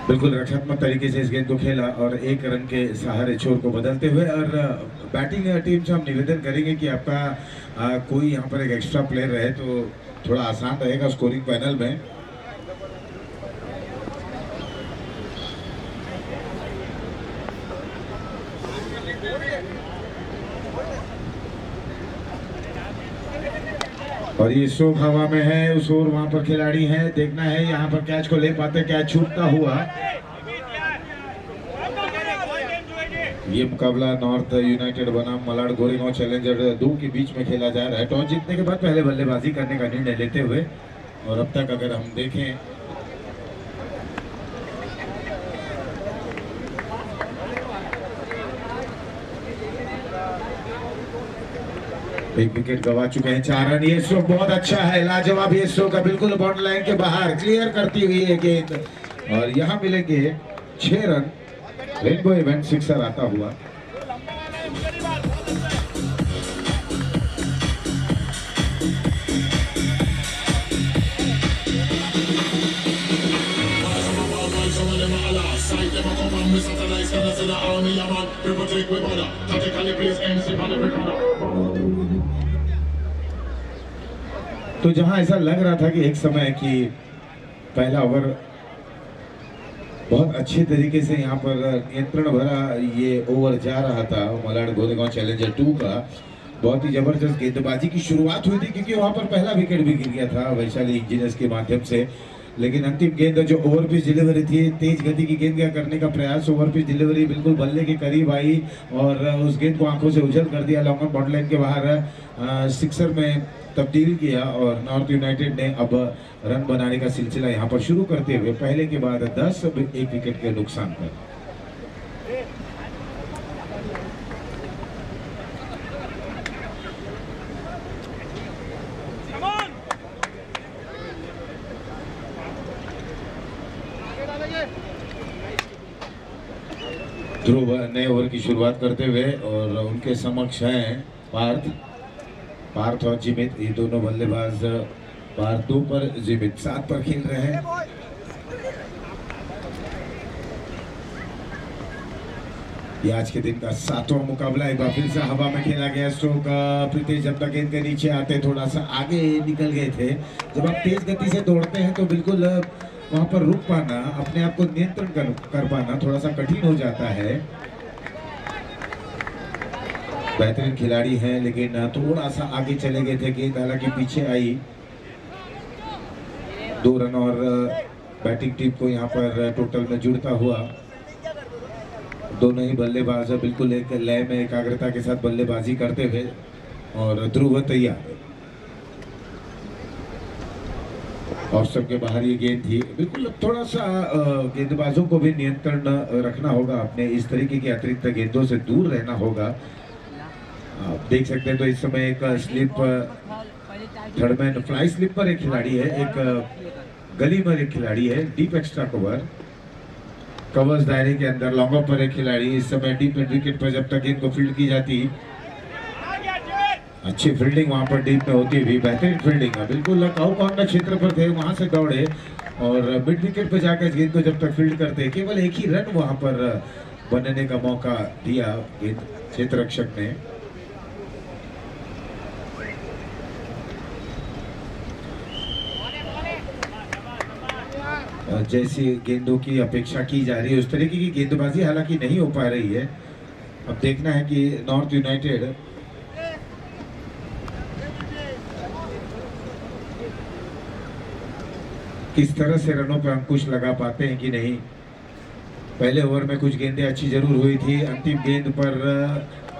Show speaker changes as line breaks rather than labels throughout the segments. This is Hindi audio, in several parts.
बिल्कुल रक्षात्मक तरीके से इस गेंद को खेला और एक रन के सहारे छोर को बदलते हुए। और बैटिंग टीम से हम निवेदन करेंगे कि आपका कोई यहाँ पर एक एक्स्ट्रा प्लेयर रहे तो थोड़ा आसान रहेगा स्कोरिंग पैनल में। और ये स्ट्रोक हवा में है, उस ओर वहां पर खिलाड़ी हैं, देखना है यहाँ पर कैच को ले पाते, कैच छूटता हुआ। ये मुकाबला नॉर्थ यूनाइटेड बनाम मलाड गोरेगांव चैलेंजर 2 के बीच में खेला जा रहा है। टॉस जीतने के बाद पहले बल्लेबाजी करने का निर्णय लेते हुए, और अब तक अगर हम देखें एक विकेट गवा चुके हैं, 4 रन। ये स्ट्रोक बहुत अच्छा है, लाजवाब ये स्ट्रोक है, बिल्कुल बाउंड्री लाइन के बाहर क्लियर करती हुई है गेंद, और यहाँ मिलेंगे 6 रन। रेनबो इवेंट सिक्सर आता हुआ। तो जहां ऐसा लग रहा था कि एक समय कि पहला ओवर बहुत अच्छे तरीके से यहाँ पर नियंत्रण भरा ये ओवर जा रहा था मलाड गोरेगांव चैलेंजर 2 का, बहुत ही जबरदस्त गेंदबाजी की शुरुआत हुई थी क्योंकि वहां पर पहला विकेट भी गिर गया था वैशाली इंजीनियर्स के माध्यम से। लेकिन अंतिम गेंद जो ओवर पिच डिलीवरी थी, तेज गति की गेंद का करने का प्रयास, ओवर पिच डिलीवरी बिल्कुल बल्ले के करीब आई और उस गेंद को आंखों से उछल कर दिया, लॉन्ग ऑन बॉर्डर लाइन के बाहर सिक्सर में तब्दील किया। और नॉर्थ यूनाइटेड ने अब रन बनाने का सिलसिला यहां पर शुरू करते हुए पहले के बाद 10 एक विकेट के नुकसान पर। ध्रुव नए ओवर की शुरुआत करते हुए और उनके समक्ष हैं पार्थ और जिमित, ये दोनों बल्लेबाज। पार्थ 2 पर, जिमित 7 पर खेल रहे हैं। ये आज के दिन का 7वां मुकाबला। एक बार फिर से हवा में खेला गया स्ट्रोक। प्रीतेश जब तक गेंद के नीचे आते थोड़ा सा आगे निकल गए थे। जब आप तेज गति से दौड़ते हैं तो बिल्कुल वहां पर रुक पाना, अपने आप को नियंत्रण कर पाना थोड़ा सा कठिन हो जाता है। बेहतरीन खिलाड़ी हैं लेकिन थोड़ा सा आगे चले गए थे, गेंद हालांकि पीछे आई। 2 रन और बैटिंग टीम को यहाँ पर टोटल में जुड़ता हुआ। दोनों ही बल्लेबाज बिल्कुल एक लय में एकाग्रता के साथ बल्लेबाजी करते हुए। और ध्रुव तैयार, और सबके बाहर ये गेंद थी। बिल्कुल थोड़ा सा गेंदबाजों को भी नियंत्रण रखना होगा, अपने इस तरीके की अतिरिक्त गेंदों से दूर रहना होगा। आप देख सकते हैं तो इस समय एक स्लिप, थर्डमैन फ्लाई स्लिप पर एक खिलाड़ी है, एक गली में एक खिलाड़ी है, डीप एक्स्ट्रा कवर्स दायरे के अंदर लॉन्ग ऑफ पर एक खिलाड़ी। इस समय डीप मिड विकेट पर जब तक गेंद को फील्ड की जाती, अच्छी फील्डिंग वहां पर डीप में होती हुई, बेहतरीन फील्डिंग है। बिल्कुल आउट कॉर्नर क्षेत्र पर थे, वहां से दौड़े और मिड विकेट पर जाकर गेंद को जब तक फील्ड करते, केवल एक ही रन वहां पर बनने का मौका दिया गेंद क्षेत्र रक्षक ने। जैसी गेंदों की अपेक्षा की जा रही है उस तरीके की गेंदबाजी हालांकि नहीं हो पा रही है। अब देखना है कि नॉर्थ यूनाइटेड किस तरह से रनों पर अंकुश लगा पाते हैं कि नहीं। पहले ओवर में कुछ गेंदें अच्छी जरूर हुई थी, अंतिम गेंद पर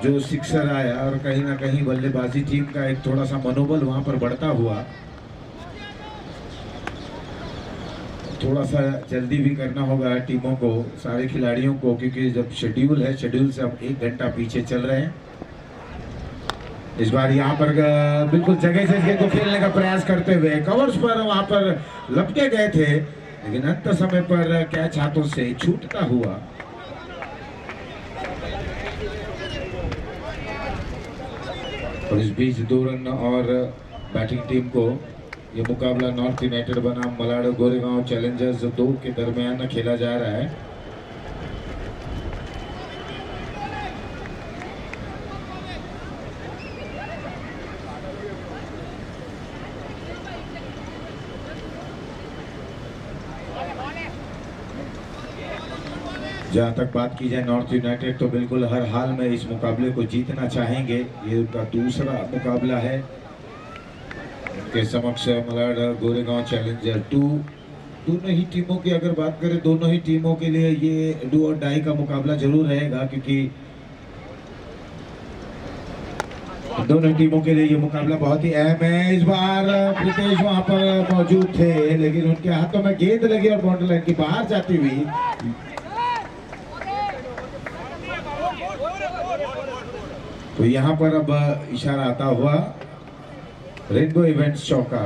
जो सिक्सर आया और कहीं ना कहीं बल्लेबाजी टीम का एक थोड़ा सा मनोबल वहां पर बढ़ता हुआ। थोड़ा सा जल्दी भी करना होगा टीमों को, सारे खिलाड़ियों को, क्योंकि जब शेड्यूल है, शेड्यूल से हम 1 घंटा पीछे चल रहे हैं। इस बार यहाँ पर बिल्कुल जगह से इस गेंद को खेलने का प्रयास करते हुए कवर्स पर वहां पर लपके गए थे, लेकिन अंत समय पर कैच हाथों से छूटता हुआ। और इस बीच 2 रन और बैटिंग टीम को ये मुकाबला नॉर्थ यूनाइटेड बनाम मलाड गोरेगांव चैलेंजर्स 2 के दरमियान खेला जा रहा है। जहाँ तक बात की जाए नॉर्थ यूनाइटेड, तो बिल्कुल हर हाल में इस मुकाबले को जीतना चाहेंगे। ये उनका दूसरा मुकाबला है के समक्ष मलाड गोरेगांव चैलेंजर 2। दोनों ही टीमों की अगर बात करें, दोनों ही टीमों के लिए ये डू और डाई का मुकाबला जरूर रहेगा, क्योंकि दोनों टीमों के लिए ये मुकाबला बहुत ही अहम है। इस बार प्रीतेश वहां पर मौजूद थे, लेकिन उनके हाथों में गेंद लगी और बाउंड्री लाइन के बाहर जाती हुई। तो यहाँ पर अब इशारा आता हुआ रेनबो इवेंट्स चौका।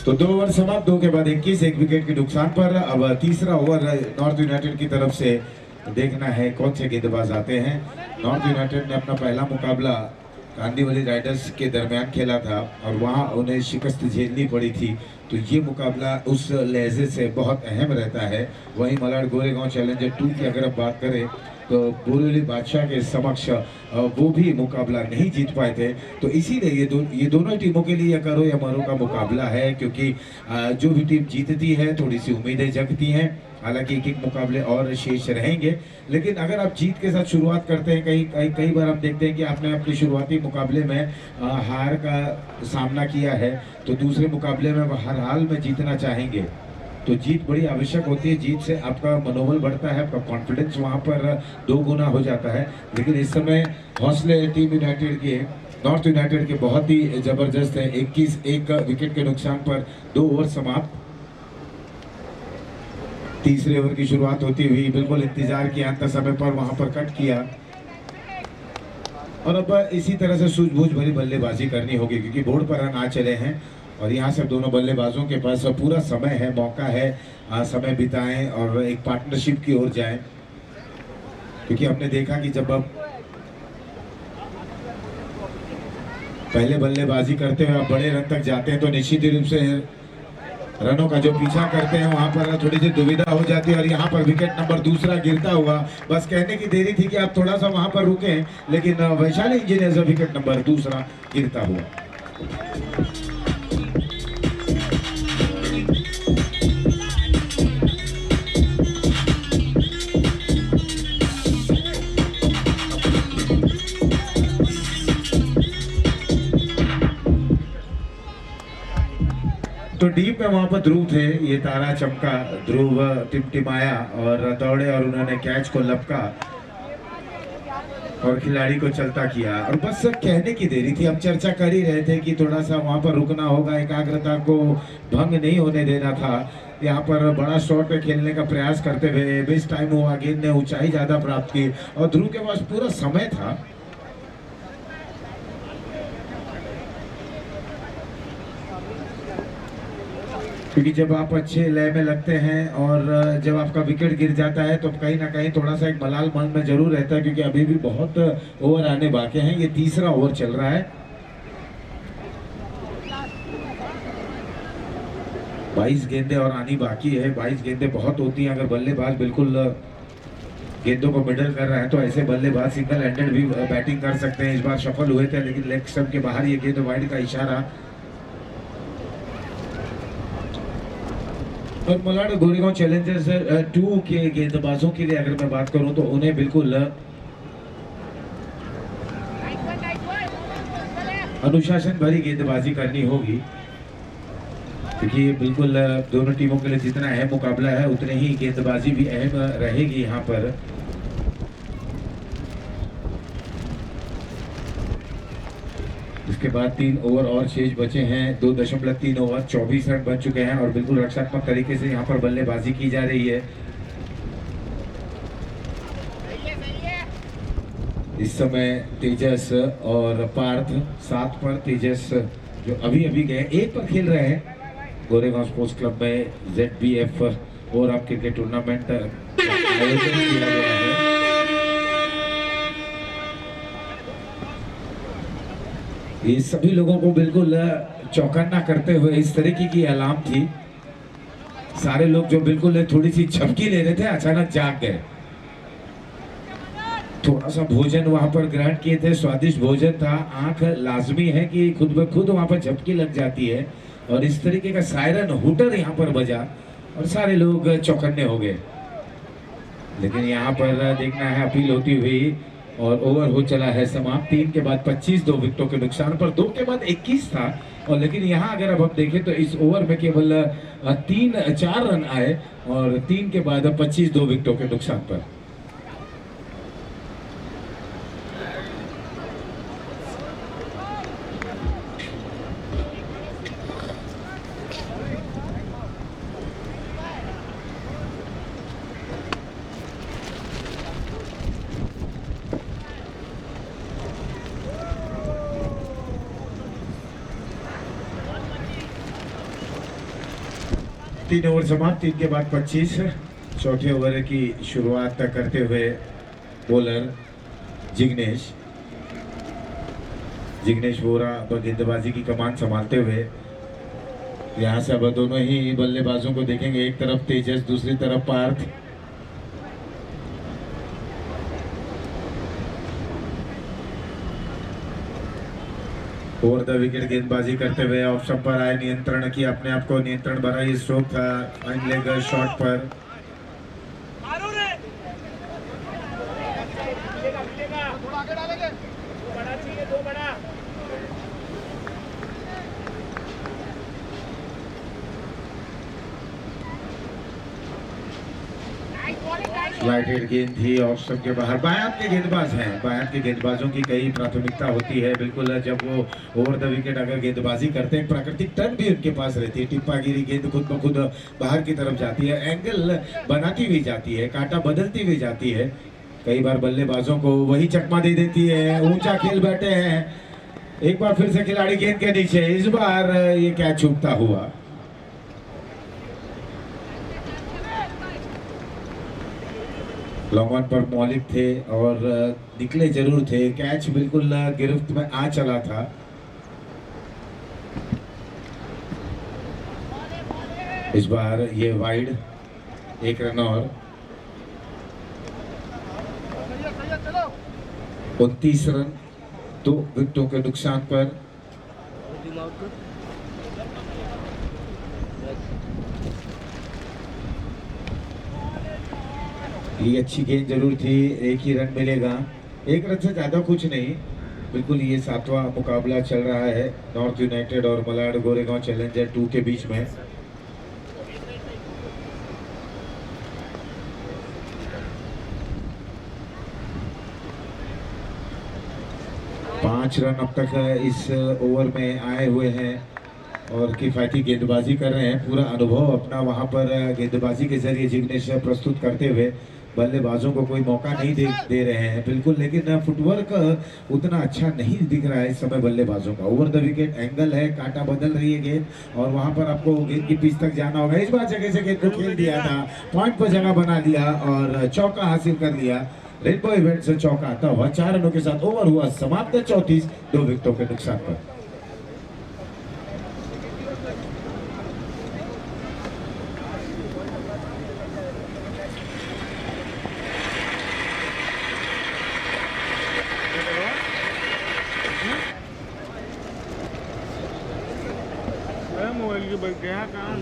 तो 2 ओवर समाप्त, 2 के बाद 21, 1 विकेट के नुकसान पर। अब तीसरा ओवर नॉर्थ यूनाइटेड की तरफ से देखना है कौन से गेंदबाज आते हैं। नॉर्थ यूनाइटेड ने अपना पहला मुकाबला कांदीवली राइडर्स के दरमियान खेला था और वहां उन्हें शिकस्त झेलनी पड़ी थी, तो ये मुकाबला उस लहजे से बहुत अहम रहता है। वहीं मलाड गोरेगांव चैलेंजर 2 की अगर आप बात करें तो बोरीवली बादशाह के समक्ष वो भी मुकाबला नहीं जीत पाए थे, तो इसीलिए ये दोनों टीमों के लिए करो या मरो का मुकाबला है, क्योंकि जो भी टीम जीतती है थोड़ी सी उम्मीदें जगती हैं। हालांकि एक मुकाबले और शेष रहेंगे, लेकिन अगर आप जीत के साथ शुरुआत करते हैं, कई बार हम देखते हैं कि आपने अपने शुरुआती मुकाबले में हार का सामना किया है, तो दूसरे मुकाबले में हर हाल में जीतना चाहेंगे, तो जीत बड़ी आवश्यक होती है। जीत से आपका मनोबल बढ़ता है, आपका कॉन्फिडेंस वहां पर 2 गुना हो जाता है। लेकिन इस समय हौसले टीम यूनाइटेड के, नॉर्थ यूनाइटेड के बहुत ही जबरदस्त है। 21, 1 विकेट के नुकसान पर 2 ओवर समाप्त। तीसरे ओवर की शुरुआत होती हुई बिल्कुल इंतजार किया, अंत समय पर वहां पर कट किया और अब इसी तरह से सूझबूझ भरी बल्लेबाजी करनी होगी, क्योंकि बोर्ड पर रन आ चले हैं और यहाँ से दोनों बल्लेबाजों के पास पूरा समय है, मौका है, समय बिताएं और एक पार्टनरशिप की ओर जाएं। क्योंकि हमने देखा कि जब अब पहले बल्लेबाजी करते हुए आप बड़े रन तक जाते हैं, तो निश्चित रूप से रनों का जो पीछा करते हैं वहां पर थोड़ी सी दुविधा हो जाती है। और यहाँ पर विकेट नंबर दूसरा गिरता हुआ, बस कहने की देरी थी कि आप थोड़ा सा वहां पर रुकें, लेकिन वैशाली इंजीनियर्स विकेट नंबर दूसरा गिरता हुआ। तो डीप में वहां पर ध्रुव थे, ये तारा चमका, ध्रुव टिमटिमाया और दौड़े और उन्होंने कैच को लपका और खिलाड़ी को चलता किया। और बस कहने की देरी थी, हम चर्चा कर ही रहे थे कि थोड़ा सा वहां पर रुकना होगा, एकाग्रता को भंग नहीं होने देना था। यहाँ पर बड़ा शॉट पे खेलने का प्रयास करते हुए बेस्ट टाइम हुआ, गेंद ने ऊंचाई ज्यादा प्राप्त की और ध्रुव के पास पूरा समय था। क्योंकि जब आप अच्छे लय में लगते हैं और जब आपका विकेट गिर जाता है तो कहीं ना कहीं थोड़ा सा एक मलाल मन में जरूर रहता है, क्योंकि अभी भी बहुत ओवर आने बाकी हैं। ये तीसरा ओवर चल रहा है, 22 गेंदें और आनी बाकी है। 22 गेंदें बहुत होती हैं, अगर बल्लेबाज बिल्कुल गेंदों को मिडल कर रहे हैं तो ऐसे बल्लेबाज सिंगल हैंडेड भी बैटिंग कर सकते हैं। इस बार सफल हुए थे, लेकिन लेग स्टंप के बाहर ये गेंद, वाइड का इशारा। और मलाड गोरेगांव चैलेंजर्स 2 के गेंदबाजों के लिए अगर मैं बात करूं तो उन्हें बिल्कुल अनुशासन भरी गेंदबाजी करनी होगी, क्योंकि बिल्कुल दोनों टीमों के लिए जितना अहम मुकाबला है उतने ही गेंदबाजी भी अहम रहेगी यहाँ पर। इसके बाद 3 ओवर और शेष बचे हैं। 2.3 ओवर, 24 रन बन चुके हैं और बिल्कुल रक्षात्मक तरीके से यहाँ पर बल्लेबाजी की जा रही है। इस समय तेजस और पार्थ साथ पर, तेजस जो अभी अभी गए 1 पर खेल रहे हैं गोरेगांव स्पोर्ट्स क्लब में ZBF over of cricket tournament आयोजन किया गया है। ये सभी लोगों को बिल्कुल चौकन्ना करते हुए इस तरीके की अलार्म थी। सारे लोग जो बिल्कुल थोड़ी सी झपकी ले रहे थे अचानक जाग गए। थोड़ा सा भोजन वहां पर ग्रहण किए थे, स्वादिष्ट भोजन था। आंख लाजमी है कि खुद ब खुद वहां पर झपकी लग जाती है और इस तरीके का सायरन हुटर यहाँ पर बजा और सारे लोग चौकन्ने हो गए। लेकिन यहाँ पर देखना है अपील होती हुई और ओवर हो चला है समाप्त। 3 के बाद 25, 2 विकेटों के नुकसान पर। 2 के बाद 21 था और लेकिन यहाँ अगर अब आप देखें तो इस ओवर में केवल 4 रन आए और 3 के बाद 25, 2 विकेटों के नुकसान पर। तीन ओवर समाप्त, 3 के बाद 25। चौथे ओवर की शुरुआत करते हुए बॉलर जिग्नेश वोरा गेंदबाजी की कमान संभालते हुए। यहाँ से अब दोनों ही बल्लेबाजों को देखेंगे, एक तरफ तेजस, दूसरी तरफ पार्थ। ओवर द विकेट गेंदबाजी करते हुए ऑप्शन पर आए, नियंत्रण की, अपने आप को नियंत्रण भरा ये स्ट्रोक था फाइन लेग शॉट पर। स्लाइड हिट गेंद थी ऑफ स्टंप के बाहर। बायां के गेंदबाज हैं, बायां के गेंदबाजों की कई प्राथमिकता होती है। बिल्कुल जब वो ओवर द विकेट अगर गेंदबाजी करते हैं, प्राकृतिक टर्न भी उनके पास रहती है। टिप्पागिरी गेंद खुद ब खुद बाहर की तरफ जाती है, एंगल बनाती हुई जाती है, कांटा बदलती हुई जाती है। कई बार बल्लेबाजों को वही चकमा दे देती है। ऊंचा खेल बैठे हैं, एक बार फिर से खिलाड़ी गेंद के नीचे। इस बार ये कैच छूटता हुआ। लॉन्ग ऑन पर मौलिक थे और निकले जरूर थे। कैच बिल्कुल गिरफ्त में आ चला था। इस बार ये वाइड, 1 रन और। 29 रन 2 विकेटों के नुकसान पर। ये अच्छी गेंद जरूर थी, 1 ही रन मिलेगा। 1 रन से ज्यादा कुछ नहीं। बिल्कुल ये 7वां मुकाबला चल रहा है नॉर्थ यूनाइटेड और मलाड गोरेगांव चैलेंजर 2 के बीच में। पांच रन अब तक इस ओवर में आए हुए हैं और किफायती गेंदबाजी कर रहे हैं। पूरा अनुभव अपना वहां पर गेंदबाजी के जरिए जिग्नेश प्रस्तुत करते हुए बल्लेबाजों को कोई मौका नहीं दे रहे हैं बिल्कुल। लेकिन फुटवर्क उतना अच्छा नहीं दिख रहा है इस समय बल्लेबाजों का। ओवर द विकेट एंगल है, कांटा बदल रही है गेंद और वहां पर आपको गेंद की पिच तक जाना होगा। इस बार जगह से गेंद को खेल दिया था, पॉइंट पर जगह बना लिया और चौका हासिल कर लिया। रेनबो इवेंट से चौका आता हुआ 4 रनों के साथ ओवर हुआ समाप्त। 34 2 विकेटों के नुकसान पर।
मोबाइल के बैठ गया कहाँ?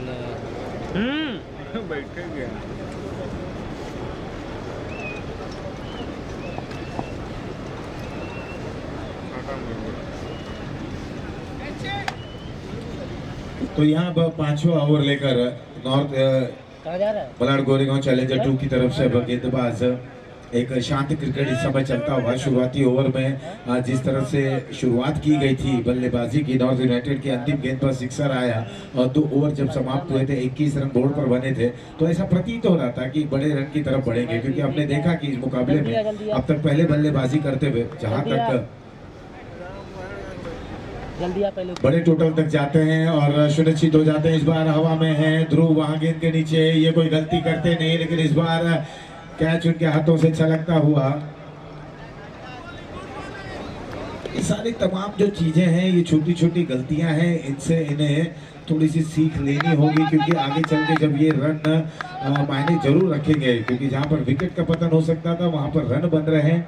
बैठ गया।
तो यहाँ अब पांचवा ओवर लेकर नॉर्थ
कहाँ जा रहा है?
मलाड गोरेगांव चैलेंजर 2 की तरफ से अब गेंदबाज एक शांत क्रिकेट इस समय चलता हुआ शुरुआती ओवर में जिस तरह से शुरुआत की गई थी बल्लेबाजी की नॉर्थ यूनाइटेड की अंतिम गेंद पर सिक्सर आया और 2 ओवर जब समाप्त हुए थे 21 रन बोर्ड पर बने थे, तो ऐसा प्रतीत हो रहा था कि बड़े रन की तरफ बढ़ेंगे, क्योंकि हमने देखा कि इस मुकाबले में अब तक पहले बल्लेबाजी करते हुए जहां तक
जल्दी आ पहले।
बड़े टोटल तक जाते हैं और सुनिश्चित हो जाते हैं। इस बार हवा में है ध्रुव वहां गेंद के नीचे, ये कोई गलती करते नहीं, लेकिन इस बार कैच उनके हाथों से छलकता हुआ। ये सारी तमाम जो चीजें हैं, ये छोटी छोटी गलतियां हैं, इनसे इन्हें थोड़ी सी सीख लेनी होगी, क्योंकि आगे चल के जब ये रन मायने जरूर रखेंगे, क्योंकि जहां पर विकेट का पतन हो सकता था वहां पर रन बन रहे हैं।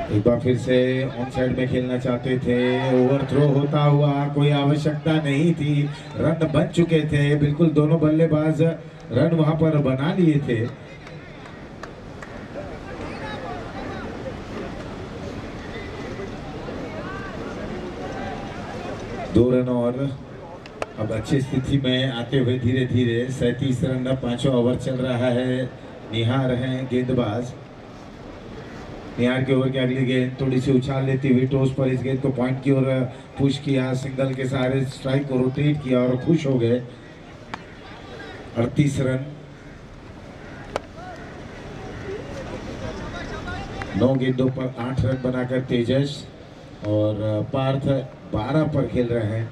एक बार फिर से ऑन साइड में खेलना चाहते थे, ओवर थ्रो होता हुआ, कोई आवश्यकता नहीं थी, रन बन चुके थे, बिल्कुल दोनों बल्लेबाज रन वहां पर बना लिए थे। दो रन और अब अच्छी स्थिति में आते हुए धीरे धीरे 37 रन, 5वां ओवर चल रहा है। निहार हैं गेंदबाज, निहार के ओवर की अगली गेंद थोड़ी सी उछाल लेती हुई टोस पर इस गेंद को पॉइंट की ओर पुश किया, सिंगल के सहारे स्ट्राइक को रोटेट किया और खुश हो गए। 38 रन, 9 गेंदों पर 8 रन बनाकर तेजस और पार्थ 12 पर खेल रहे हैं,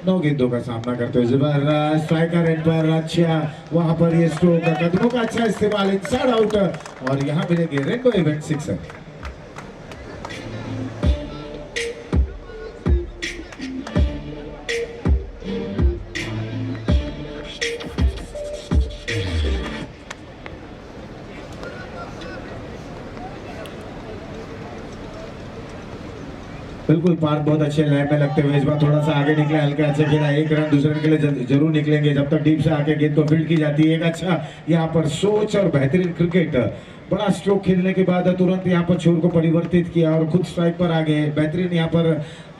9 गेंदों का सामना करते हुए। स्ट्राइकर एंड पर अच्छा, वहां पर ये स्ट्रोक का कदमों का अच्छा इस्तेमाल, इनसाइड आउट और यहाँ मिलेंगे रेनबो इवेंट सिक्सर। बिल्कुल पार्थ बहुत अच्छे लय में लगते हुए इस बार थोड़ा सा आगे निकले, हल्का अच्छा खेला, 1 रन दूसरे रन के लिए जरूर निकलेंगे जब तक डीप से आके गेंद को फील्ड की जाती है। एक अच्छा यहाँ पर सोच और बेहतरीन क्रिकेट, बड़ा स्ट्रोक खेलने के बाद तुरंत यहाँ पर छोर को परिवर्तित किया और खुद स्ट्राइक पर आ गए। बेहतरीन यहाँ पर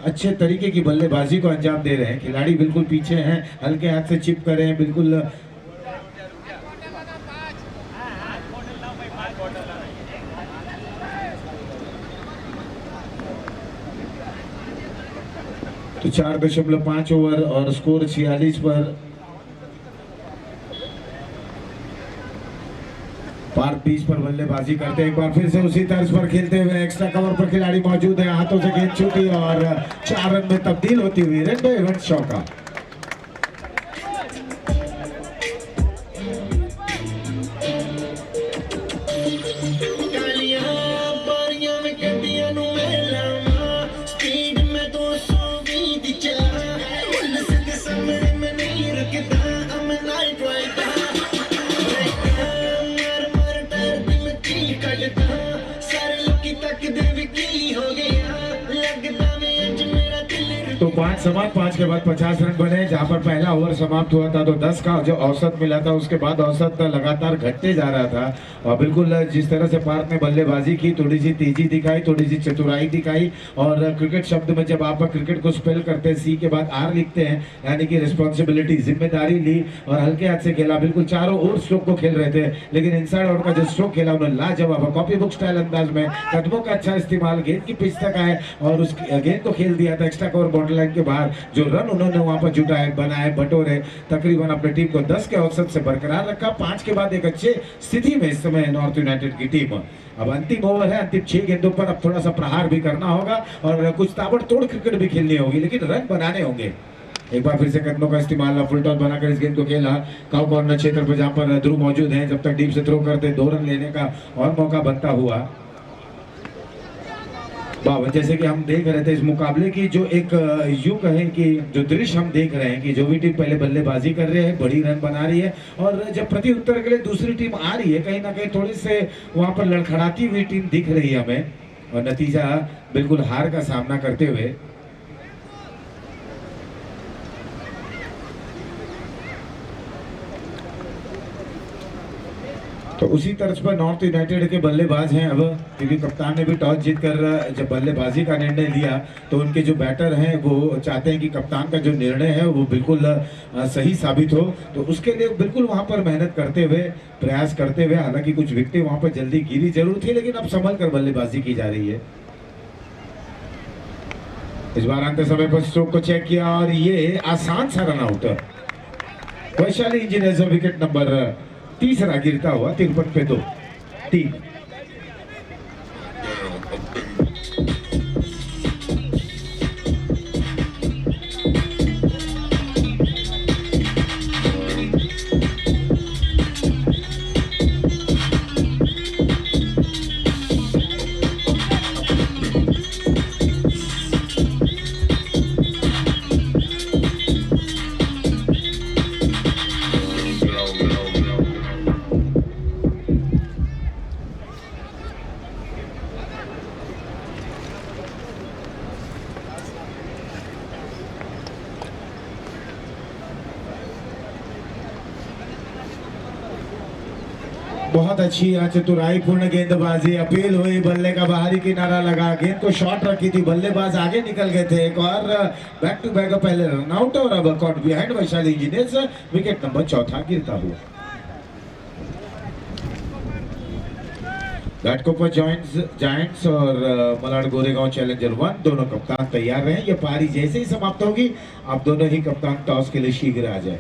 अच्छे तरीके की बल्लेबाजी को अंजाम दे रहे हैं खिलाड़ी, बिल्कुल पीछे हैं, हल्के हाथ से चिप कर रहे हैं, बिल्कुल तो 4.5 ओवर और स्कोर 46 पर। पार्थ 20 पर बल्लेबाजी करते, एक बार फिर से उसी तर्ज पर खेलते हुए एक्स्ट्रा कवर पर खिलाड़ी मौजूद है, हाथों से गेंद छूटी और 4 रन में तब्दील होती हुई रेनबो इवेंट चौका। तो 5 समान 5 के बाद 50 रन बने, जहां पर पहला ओवर समाप्त हुआ था तो 10 का जो औसत मिला था, उसके बाद औसत लगातार घटते जा रहा था। और बिल्कुल जिस तरह से पार्थ ने बल्लेबाजी की, थोड़ी सी तेजी दिखाई, थोड़ी सी चतुराई दिखाई, और क्रिकेट शब्द में जब आप क्रिकेट को स्पेल करते हैं, सी के बाद आर लिखते हैं, यानी कि रिस्पॉन्सिबिलिटी, जिम्मेदारी ली और हल्के हाथ से खेला। बिल्कुल चारों ओर स्ट्रोक को खेल रहे थे, लेकिन इनसाइड आउट का जो स्ट्रोक खेला उन्होंने लाजवाब कॉपी बुक स्टाइल अंदाज में, कदमों का अच्छा इस्तेमाल, गेंद की पिच तक आए और उस गेंद को खेल दिया था एक्स्ट्रा कवर बॉर्डर लाइन के बाहर। जो रन उन्होंने वहां पर जुटाए, बनाए, बटोरे, तकरीबन अपनी टीम को 10 के औसत से बरकरार रखा। 5 के बाद एक अच्छे स्थिति में इस समय नॉर्थ यूनाइटेड की टीम। अब अंतिम ओवर है, अंतिम 6 गेंदों पर अब थोड़ा सा प्रहार भी करना होगा और कुछ ताबड़तोड़ क्रिकेट भी खेलनी होगी, लेकिन रन बनाने होंगे। एक बार फिर से कदमों का इस्तेमाल, फुल टॉस बनाकर इस गेंद को खेला काउ कॉर्नर क्षेत्र पर, जहां पर ध्रुव मौजूद है। जब तक डीप से थ्रो करते 2 रन लेने का और मौका बनता हुआ। जैसे कि हम देख रहे थे इस मुकाबले की जो एक यूं कहें कि जो दृश्य हम देख रहे हैं कि जो भी टीम पहले बल्लेबाजी कर रही है, बड़ी रन बना रही है, और जब प्रति उत्तर के लिए दूसरी टीम आ रही है, कहीं ना कहीं थोड़ी से वहां पर लड़खड़ाती हुई टीम दिख रही है हमें, और नतीजा बिल्कुल हार का सामना करते हुए। तो उसी तर्ज पर नॉर्थ यूनाइटेड के बल्लेबाज हैं अब, क्योंकि कप्तान ने भी टॉस जीतकर जब बल्लेबाजी का निर्णय लिया तो उनके जो बैटर हैं वो चाहते हैं कि कप्तान का जो निर्णय है वो बिल्कुल सही साबित हो, तो उसके लिए बिल्कुल वहां पर मेहनत करते हुए, प्रयास करते हुए, हालांकि कुछ विकेटें वहां पर जल्दी गिरी जरूर थी, लेकिन अब संभल कर बल्लेबाजी की जा रही है। इस बार अंत समय पर स्ट्रोक को चेक किया और ये आसान सा run out. Vaishali engineers wicket number तीसरा गिरता हुआ 53 पे 2-3। बहुत अच्छी चतुराई पूर्ण गेंदबाजी, अपील हुई, बल्ले का बाहरी किनारा लगा, गेंद को शॉट रखी थी, बल्लेबाज आगे निकल गए थे, एक और बैक टू बैक पहले रन आउट और अब caught behind Vaishali engineers wicket number चौथा गिरता हुआ। घाटकोपर जायंट्स और मलाड गोरेगांव चैलेंजर 1 दोनों कप्तान तैयार रहे। ये पारी जैसे ही समाप्त होगी आप दोनों ही कप्तान टॉस के लिए शीघ्र आ जाए।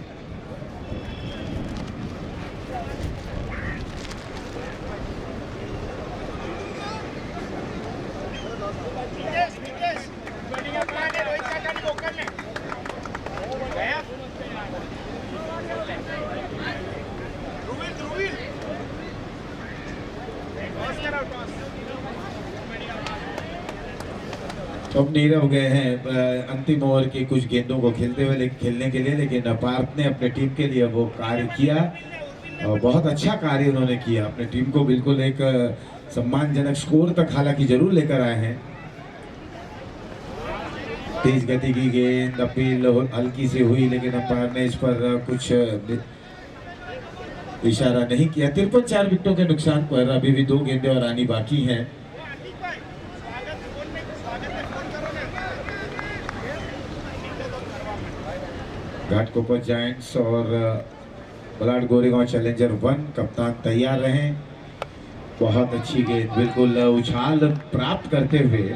अब नीरव गए हैं अंतिम ओवर की कुछ गेंदों को खेलने के लिए, लेकिन पार्थ ने अपने टीम के लिए वो कार्य किया और बहुत अच्छा कार्य उन्होंने किया। अपने टीम को बिल्कुल एक सम्मानजनक स्कोर तक हालांकि जरूर लेकर आए हैं। तेज गति की गेंद, अपील हल्की सी हुई, लेकिन अंपायर ने इस पर कुछ इशारा नहीं किया। 53 विकेटों के नुकसान पर अभी भी 2 गेंदें और आनी बाकी हैं। घाटकोपर जायंट्स और मलाड गोरेगांव चैलेंजर 1 कप्तान तैयार रहे। बहुत अच्छी गेंद, बिल्कुल उछाल प्राप्त करते हुए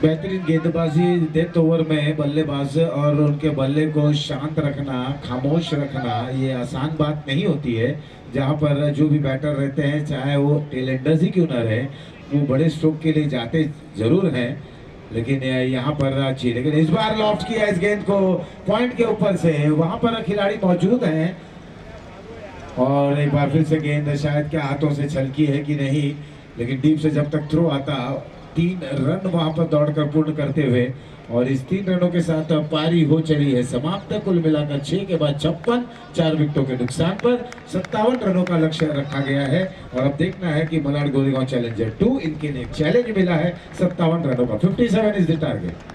बेहतरीन गेंदबाजी। डेथ ओवर में बल्लेबाज और उनके बल्ले को शांत रखना, खामोश रखना, ये आसान बात नहीं होती है। जहां पर जो भी बैटर रहते हैं, चाहे वो टेलेंडर्स ही क्यों ना रहे, वो बड़े स्ट्रोक के लिए जाते जरूर हैं, लेकिन यहाँ पर अच्छी, लेकिन इस बार लॉफ्ट किया इस गेंद को पॉइंट के ऊपर से। वहां पर खिलाड़ी मौजूद हैं और एक बार फिर से गेंद शायद क्या हाथों से छलकी है कि नहीं, लेकिन डीप से जब तक थ्रो आता 3 रन वहां पर दौड़कर पूर्ण करते हुए, और इस 3 रनों के साथ पारी हो चली है समाप्त। कुल मिलाकर 6 के बाद 56, 4 विकेटों के नुकसान पर 57 रनों का लक्ष्य रखा गया है। और अब देखना है कि मलाड गोरेगांव चैलेंजर 2 इनके लिए चैलेंज मिला है 57 रनों का। 57 इज द टारगेट।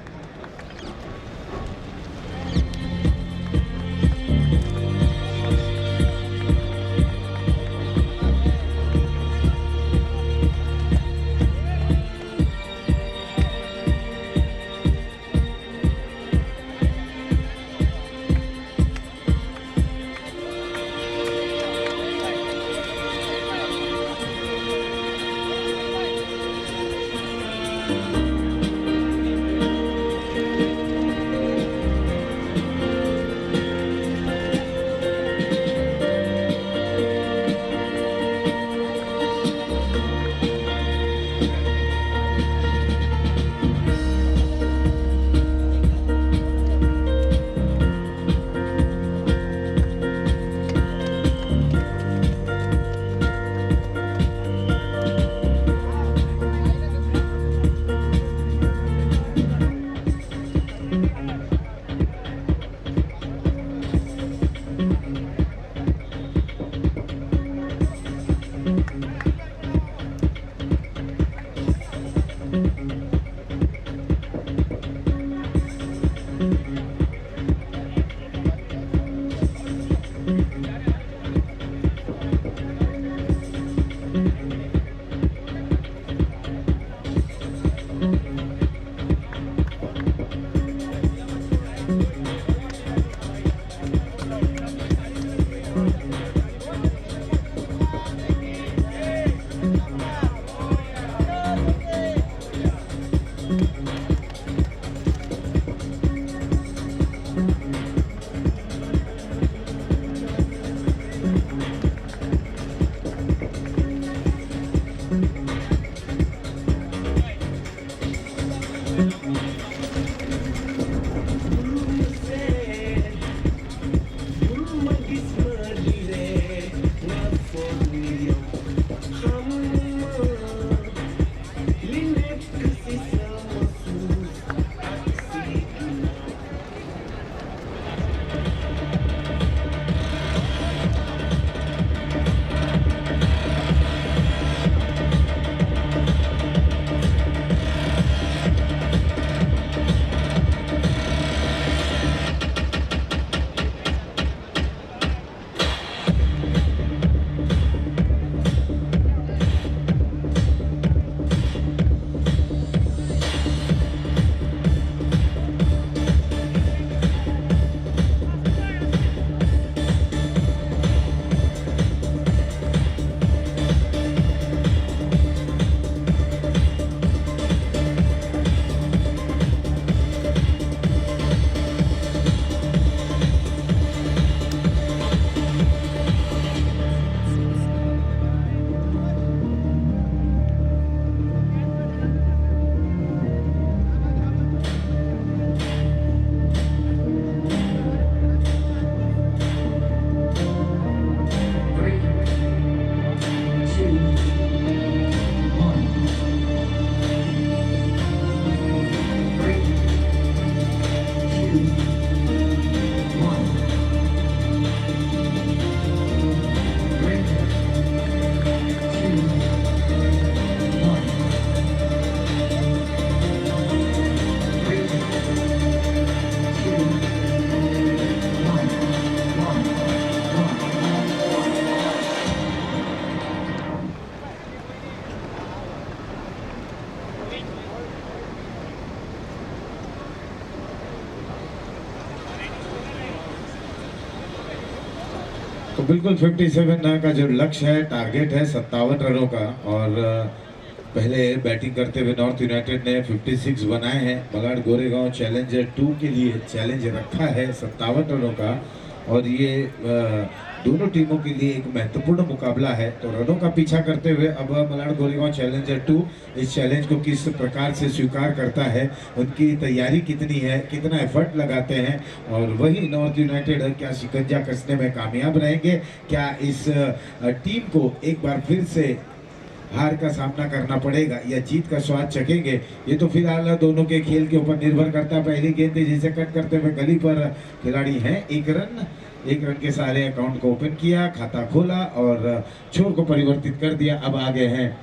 तो बिल्कुल 57 का जो लक्ष्य है, टारगेट है 57 रनों का। और पहले बैटिंग करते हुए नॉर्थ यूनाइटेड ने 56 बनाए हैं। मलाड गोरेगांव चैलेंजर 2 के लिए चैलेंज रखा है 57 रनों का। और ये दोनों टीमों के लिए एक महत्वपूर्ण मुकाबला है। तो रनों का पीछा करते हुए अब मलाड गोरेगांव चैलेंजर 2 इस चैलेंज को किस प्रकार से स्वीकार करता है, उनकी तैयारी कितनी है, कितना एफर्ट लगाते हैं। और वही नॉर्थ यूनाइटेड क्या शिकंजा कसने में कामयाब रहेंगे, क्या इस टीम को एक बार फिर से हार का सामना करना पड़ेगा या जीत का स्वाद चखेंगे। ये तो फिलहाल दोनों के खेल के ऊपर निर्भर करता है। पहली गेंद जिसे कट करते हुए गली पर खिलाड़ी हैं, एक रन के सारे अकाउंट को ओपन किया, खाता खोला और छोर को परिवर्तित कर दिया। अब आगे हैं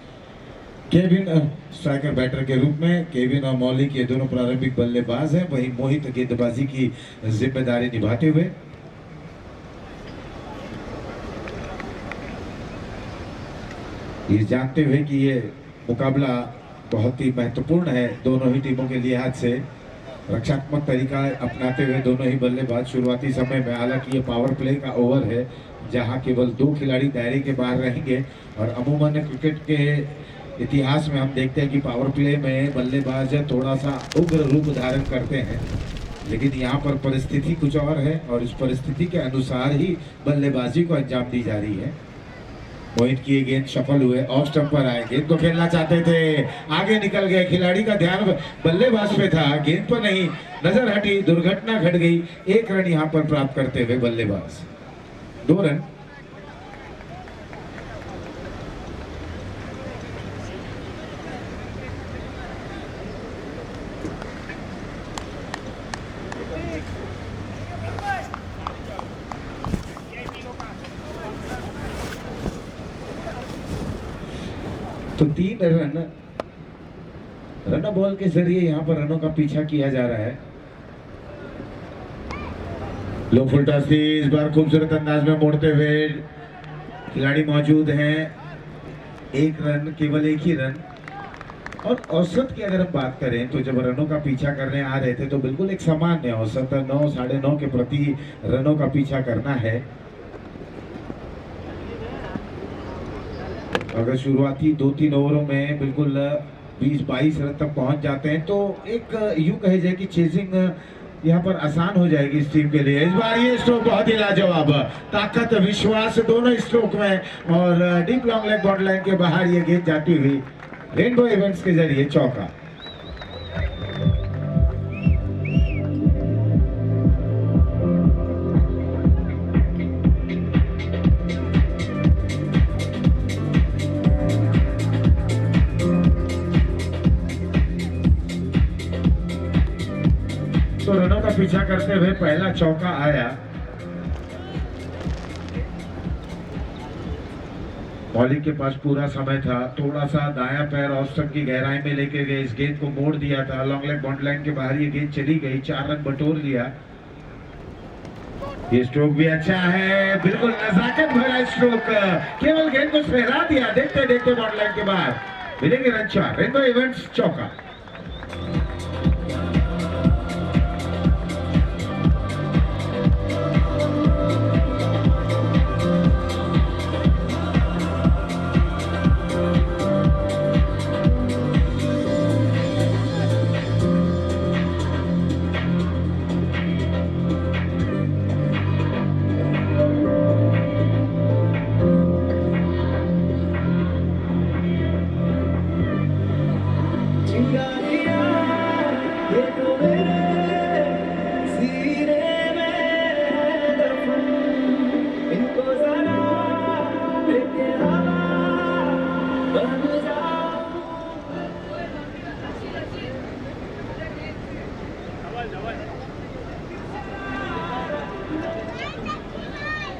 केविन स्ट्राइकर बैटर के रूप में। केविन और मौलिक ये दोनों प्रारंभिक बल्लेबाज हैं, वही मोहित गेंदबाजी की जिम्मेदारी निभाते हुए। ये जानते हुए कि ये मुकाबला बहुत ही महत्वपूर्ण है दोनों ही टीमों के लिहाज से, रक्षात्मक तरीका अपनाते हुए दोनों ही बल्लेबाज शुरुआती समय में, हालांकि ये पावर प्ले का ओवर है जहां केवल 2 खिलाड़ी दायरे के बाहर रहेंगे। और अमूमन क्रिकेट के इतिहास में हम देखते हैं कि पावर प्ले में बल्लेबाज थोड़ा सा उग्र रूप धारण करते हैं, लेकिन यहाँ पर परिस्थिति कुछ और है और इस परिस्थिति के अनुसार ही बल्लेबाजी को अंजाम दी जा रही है। मोहित की गेंद सफल हुए, ऑफ स्टंप पर आए, गेंद को खेलना चाहते थे, आगे निकल गए। खिलाड़ी का ध्यान बल्लेबाज पे था, गेंद पर नहीं, नजर हटी, दुर्घटना घट गई। 1 रन यहां पर प्राप्त करते हुए बल्लेबाज, 2 रन। तो 3 रन बॉल के जरिए यहां पर रनों का पीछा किया जा रहा है। लो फुल टॉस थी, इस बार खूबसूरत अंदाज में मोड़ते हुए खिलाड़ी मौजूद हैं। 1 रन, केवल 1 ही रन। और औसत की अगर हम बात करें तो जब रनों का पीछा करने आ रहे थे तो बिल्कुल एक सामान्य औसत 9 साढ़े 9 के प्रति रनों का पीछा करना है। अगर शुरुआती 2-3 ओवरों में बिल्कुल 20-22 रन तक पहुंच जाते हैं तो एक यूं कहे जाए कि चेजिंग यहां पर आसान हो जाएगी इस टीम के लिए। इस बार ये स्ट्रोक बहुत ही लाजवाब, ताकत विश्वास दोनों स्ट्रोक में और deep long leg border line के बाहर ये गेंद जाती हुई रेनबो इवेंट्स के जरिए चौका। 100 रनों का पीछा करते हुए पहला चौका आया। मौलिक के पास पूरा समय था, थोड़ा सा दायां पैर ऑफ स्टंप की गहराई में लेके गए, इस गेंद को मोड़ दिया था, लॉन्ग लेग बाउंड्री लाइन के बाहर ये गेंद चली गई, 4 रन बटोर लिया। ये स्ट्रोक भी अच्छा है, बिल्कुल नजाकत भरा स्ट्रोक, केवल गेंद को फहरा दिया, देखते देखते बाउंड्री लाइन के बाहर मिलेंगे रन 4। रेनबो इवेंट्स चौका।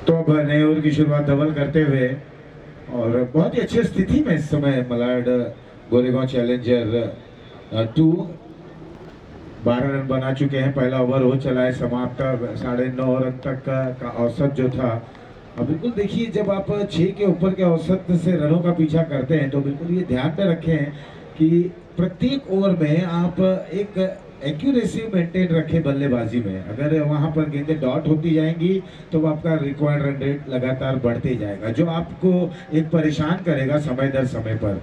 तो अब नए ओवर की शुरुआत धवल करते हुए और बहुत ही अच्छी स्थिति में इस समय मलाड गोरेगांव चैलेंजर 2 12 रन बना चुके हैं। पहला ओवर हो चला है समाप्त, 9.5 रन तक का औसत जो था। अब बिल्कुल देखिए, जब आप 6 के ऊपर के औसत से रनों का पीछा करते हैं तो बिल्कुल ये ध्यान में रखें कि प्रत्येक ओवर में आप एक एक्यूरेसी मेंटेन रखें बल्लेबाजी में। अगर वहां पर गेंदें डॉट होती जाएंगी तो आपका रिक्वायर्ड रन रेट लगातार बढ़ते जाएगा, जो आपको एक परेशान करेगा समय दर समय पर।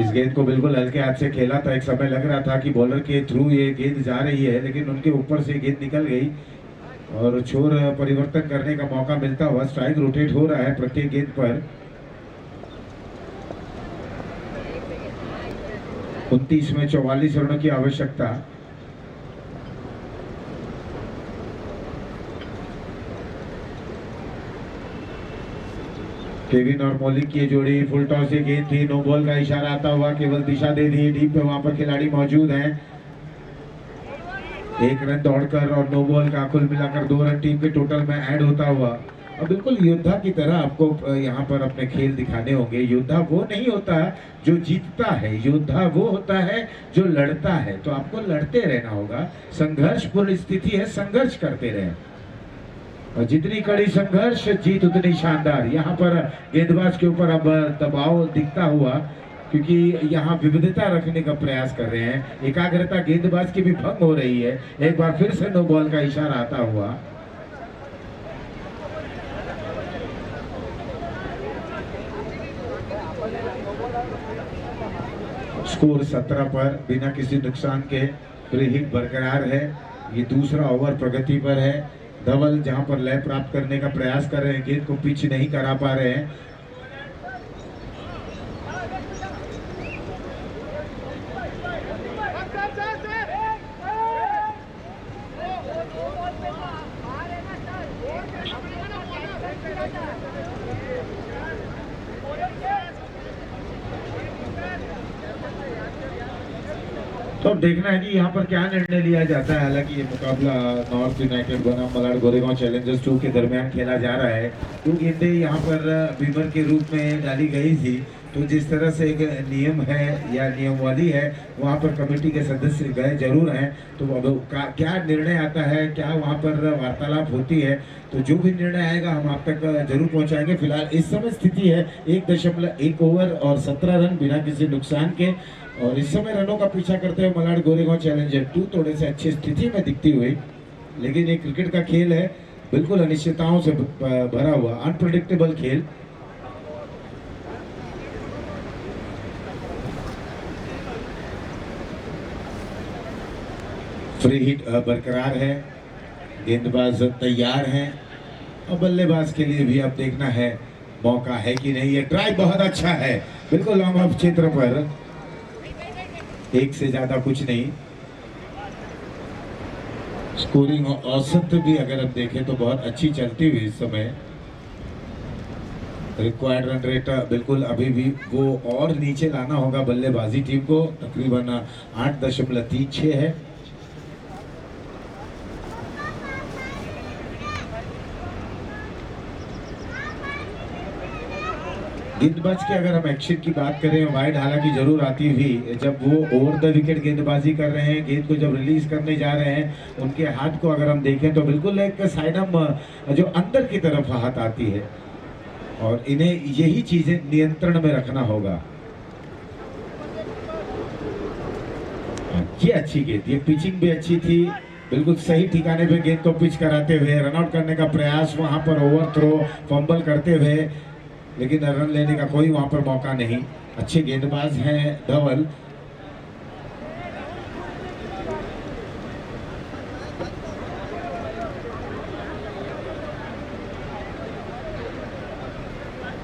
इस गेंद को बिल्कुल हल्के हाथ से खेला था, एक समय लग रहा था कि बॉलर के थ्रू ये गेंद जा रही है, लेकिन उनके ऊपर से गेंद निकल गई और छोर परिवर्तन करने का मौका मिलता हुआ स्ट्राइक रोटेट हो रहा है प्रत्येक गेंद पर। 29 में 44 रनों की आवश्यकता। केविन और मौलिक की जोड़ी फुल टॉस से गेंद थी, नो बॉल का इशारा आता हुआ, केवल दिशा दे दी डीप पे, वहां पर खिलाड़ी मौजूद हैं। 1 रन दौड़कर और नो बॉल का कुल मिलाकर 2 रन टीम के टोटल में ऐड होता हुआ। और बिल्कुल योद्धा की तरह आपको यहाँ पर अपने खेल दिखाने होंगे। योद्धा वो नहीं होता जो जीतता है, योद्धा वो होता है जो लड़ता है। तो आपको लड़ते रहना होगा, संघर्षपूर्ण स्थिति है, संघर्ष करते रहें और जितनी कड़ी संघर्ष जीत उतनी शानदार। यहाँ पर गेंदबाज के ऊपर अब दबाव दिखता हुआ, क्योंकि यहाँ विविधता रखने का प्रयास कर रहे हैं, एकाग्रता गेंदबाज की भी भंग हो रही है। एक बार फिर से नो बॉल का इशारा आता हुआ। स्कोर 17 पर बिना किसी नुकसान के फ्री हिट बरकरार है। ये दूसरा ओवर प्रगति पर है। धवल जहां पर लय प्राप्त करने का प्रयास कर रहे हैं, गेंद को पिच नहीं करा पा रहे हैं। तो अब देखना है कि यहाँ पर क्या निर्णय लिया जाता है। हालांकि ये मुकाबला नॉर्थ यूनाइटेड बनाम मलाड गोरेगांव चैलेंजर्स 2 के दरमियान खेला जा रहा है। 2 गेंदें यहाँ पर बीमर के रूप में डाली गई थी, तो जिस तरह से एक नियम है या नियमावली है, वहाँ पर कमेटी के सदस्य गए जरूर हैं। तो अब क्या निर्णय आता है, क्या वहाँ पर वार्तालाप होती है, तो जो भी निर्णय आएगा हम आप तक जरूर पहुँचाएंगे। फिलहाल इस समय स्थिति है 1.1 ओवर और 17 रन बिना किसी नुकसान के, और इस समय रनों का पीछा करते हुए मलाड गोरेगांव चैलेंजर 2 थोड़े से अच्छी स्थिति में दिखती हुई। लेकिन ये क्रिकेट का खेल है, बिल्कुल अनिश्चितताओं से भरा हुआ अनप्रेडिक्टेबल खेल। फ्री हिट बरकरार है, गेंदबाज तैयार हैं और बल्लेबाज के लिए भी अब देखना है मौका है कि नहीं। ये ड्राइव बहुत अच्छा है, बिल्कुल लॉन्ग ऑफ क्षेत्र पर, एक से ज्यादा कुछ नहीं। स्कोरिंग औसत भी अगर हम देखें तो बहुत अच्छी चलती हुई इस समय। रिक्वायर्ड रन रेट बिल्कुल अभी भी वो और नीचे लाना होगा बल्लेबाजी टीम को, तकरीबन 8.36 है। गेंदबाज की अगर हम एक्शन की बात करें, वाइड हालांकि जरूर आती हुई, जब वो ओवर द विकेट गेंदबाजी कर रहे हैं, गेंद को जब रिलीज करने जा रहे हैं, उनके हाथ को अगर हम देखें तो बिल्कुल एक साइडम जो अंदर की तरफ हाथ आती है, और इन्हें यही चीजें नियंत्रण में रखना होगा। ये अच्छी गेंद, ये पिचिंग भी अच्छी थी, बिल्कुल सही ठिकाने पे गेंद को पिच कराते हुए रनआउट करने का प्रयास, वहां पर ओवर थ्रो फंबल करते हुए, लेकिन रन लेने का कोई वहां पर मौका नहीं। अच्छे गेंदबाज हैं धवल।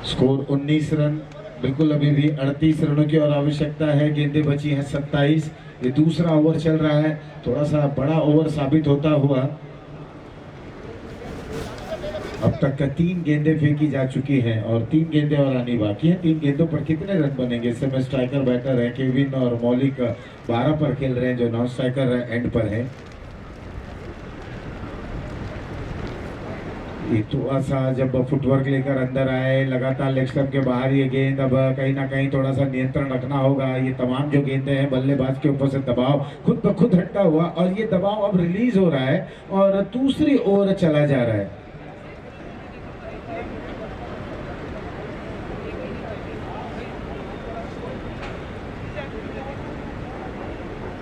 स्कोर 19 रन, बिल्कुल अभी भी 38 रनों की और आवश्यकता है। गेंदें बची हैं 27। ये दूसरा ओवर चल रहा है, थोड़ा सा बड़ा ओवर साबित होता हुआ। अब तक का 3 गेंदें फेंकी जा चुकी हैं और 3 गेंदें और आनी बाकी हैं। 3 गेंदों पर कितने रन बनेंगे? इस समय स्ट्राइकर बैटर है केविन और मौलिक 12 पर खेल रहे हैं, जो नॉन स्ट्राइकर एंड पर है। ये थोड़ा सा जब फुटवर्क लेकर अंदर आए, लगातार लेग स्टंप के बाहर ये गेंद, अब कहीं ना कहीं थोड़ा सा नियंत्रण रखना होगा। ये तमाम जो गेंदें हैं, बल्लेबाज के ऊपर से दबाव खुद ब खुद हटता हुआ, और ये दबाव अब रिलीज हो रहा है और दूसरी ओर चला जा रहा है।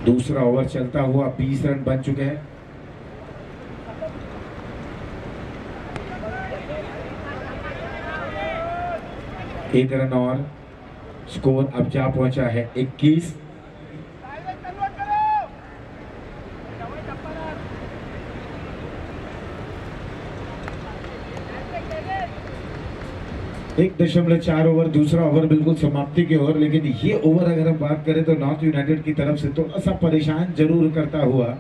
दूसरा ओवर चलता हुआ 20 रन बन चुके हैं। एक रन और, स्कोर अब जा पहुंचा है 21। एक 1.4 ओवर, दूसरा ओवर बिल्कुल समाप्ति की ओर। लेकिन ये ओवर अगर हम बात करें तो नॉर्थ यूनाइटेड की तरफ से थोड़ा सा परेशान जरूर करता हुआ।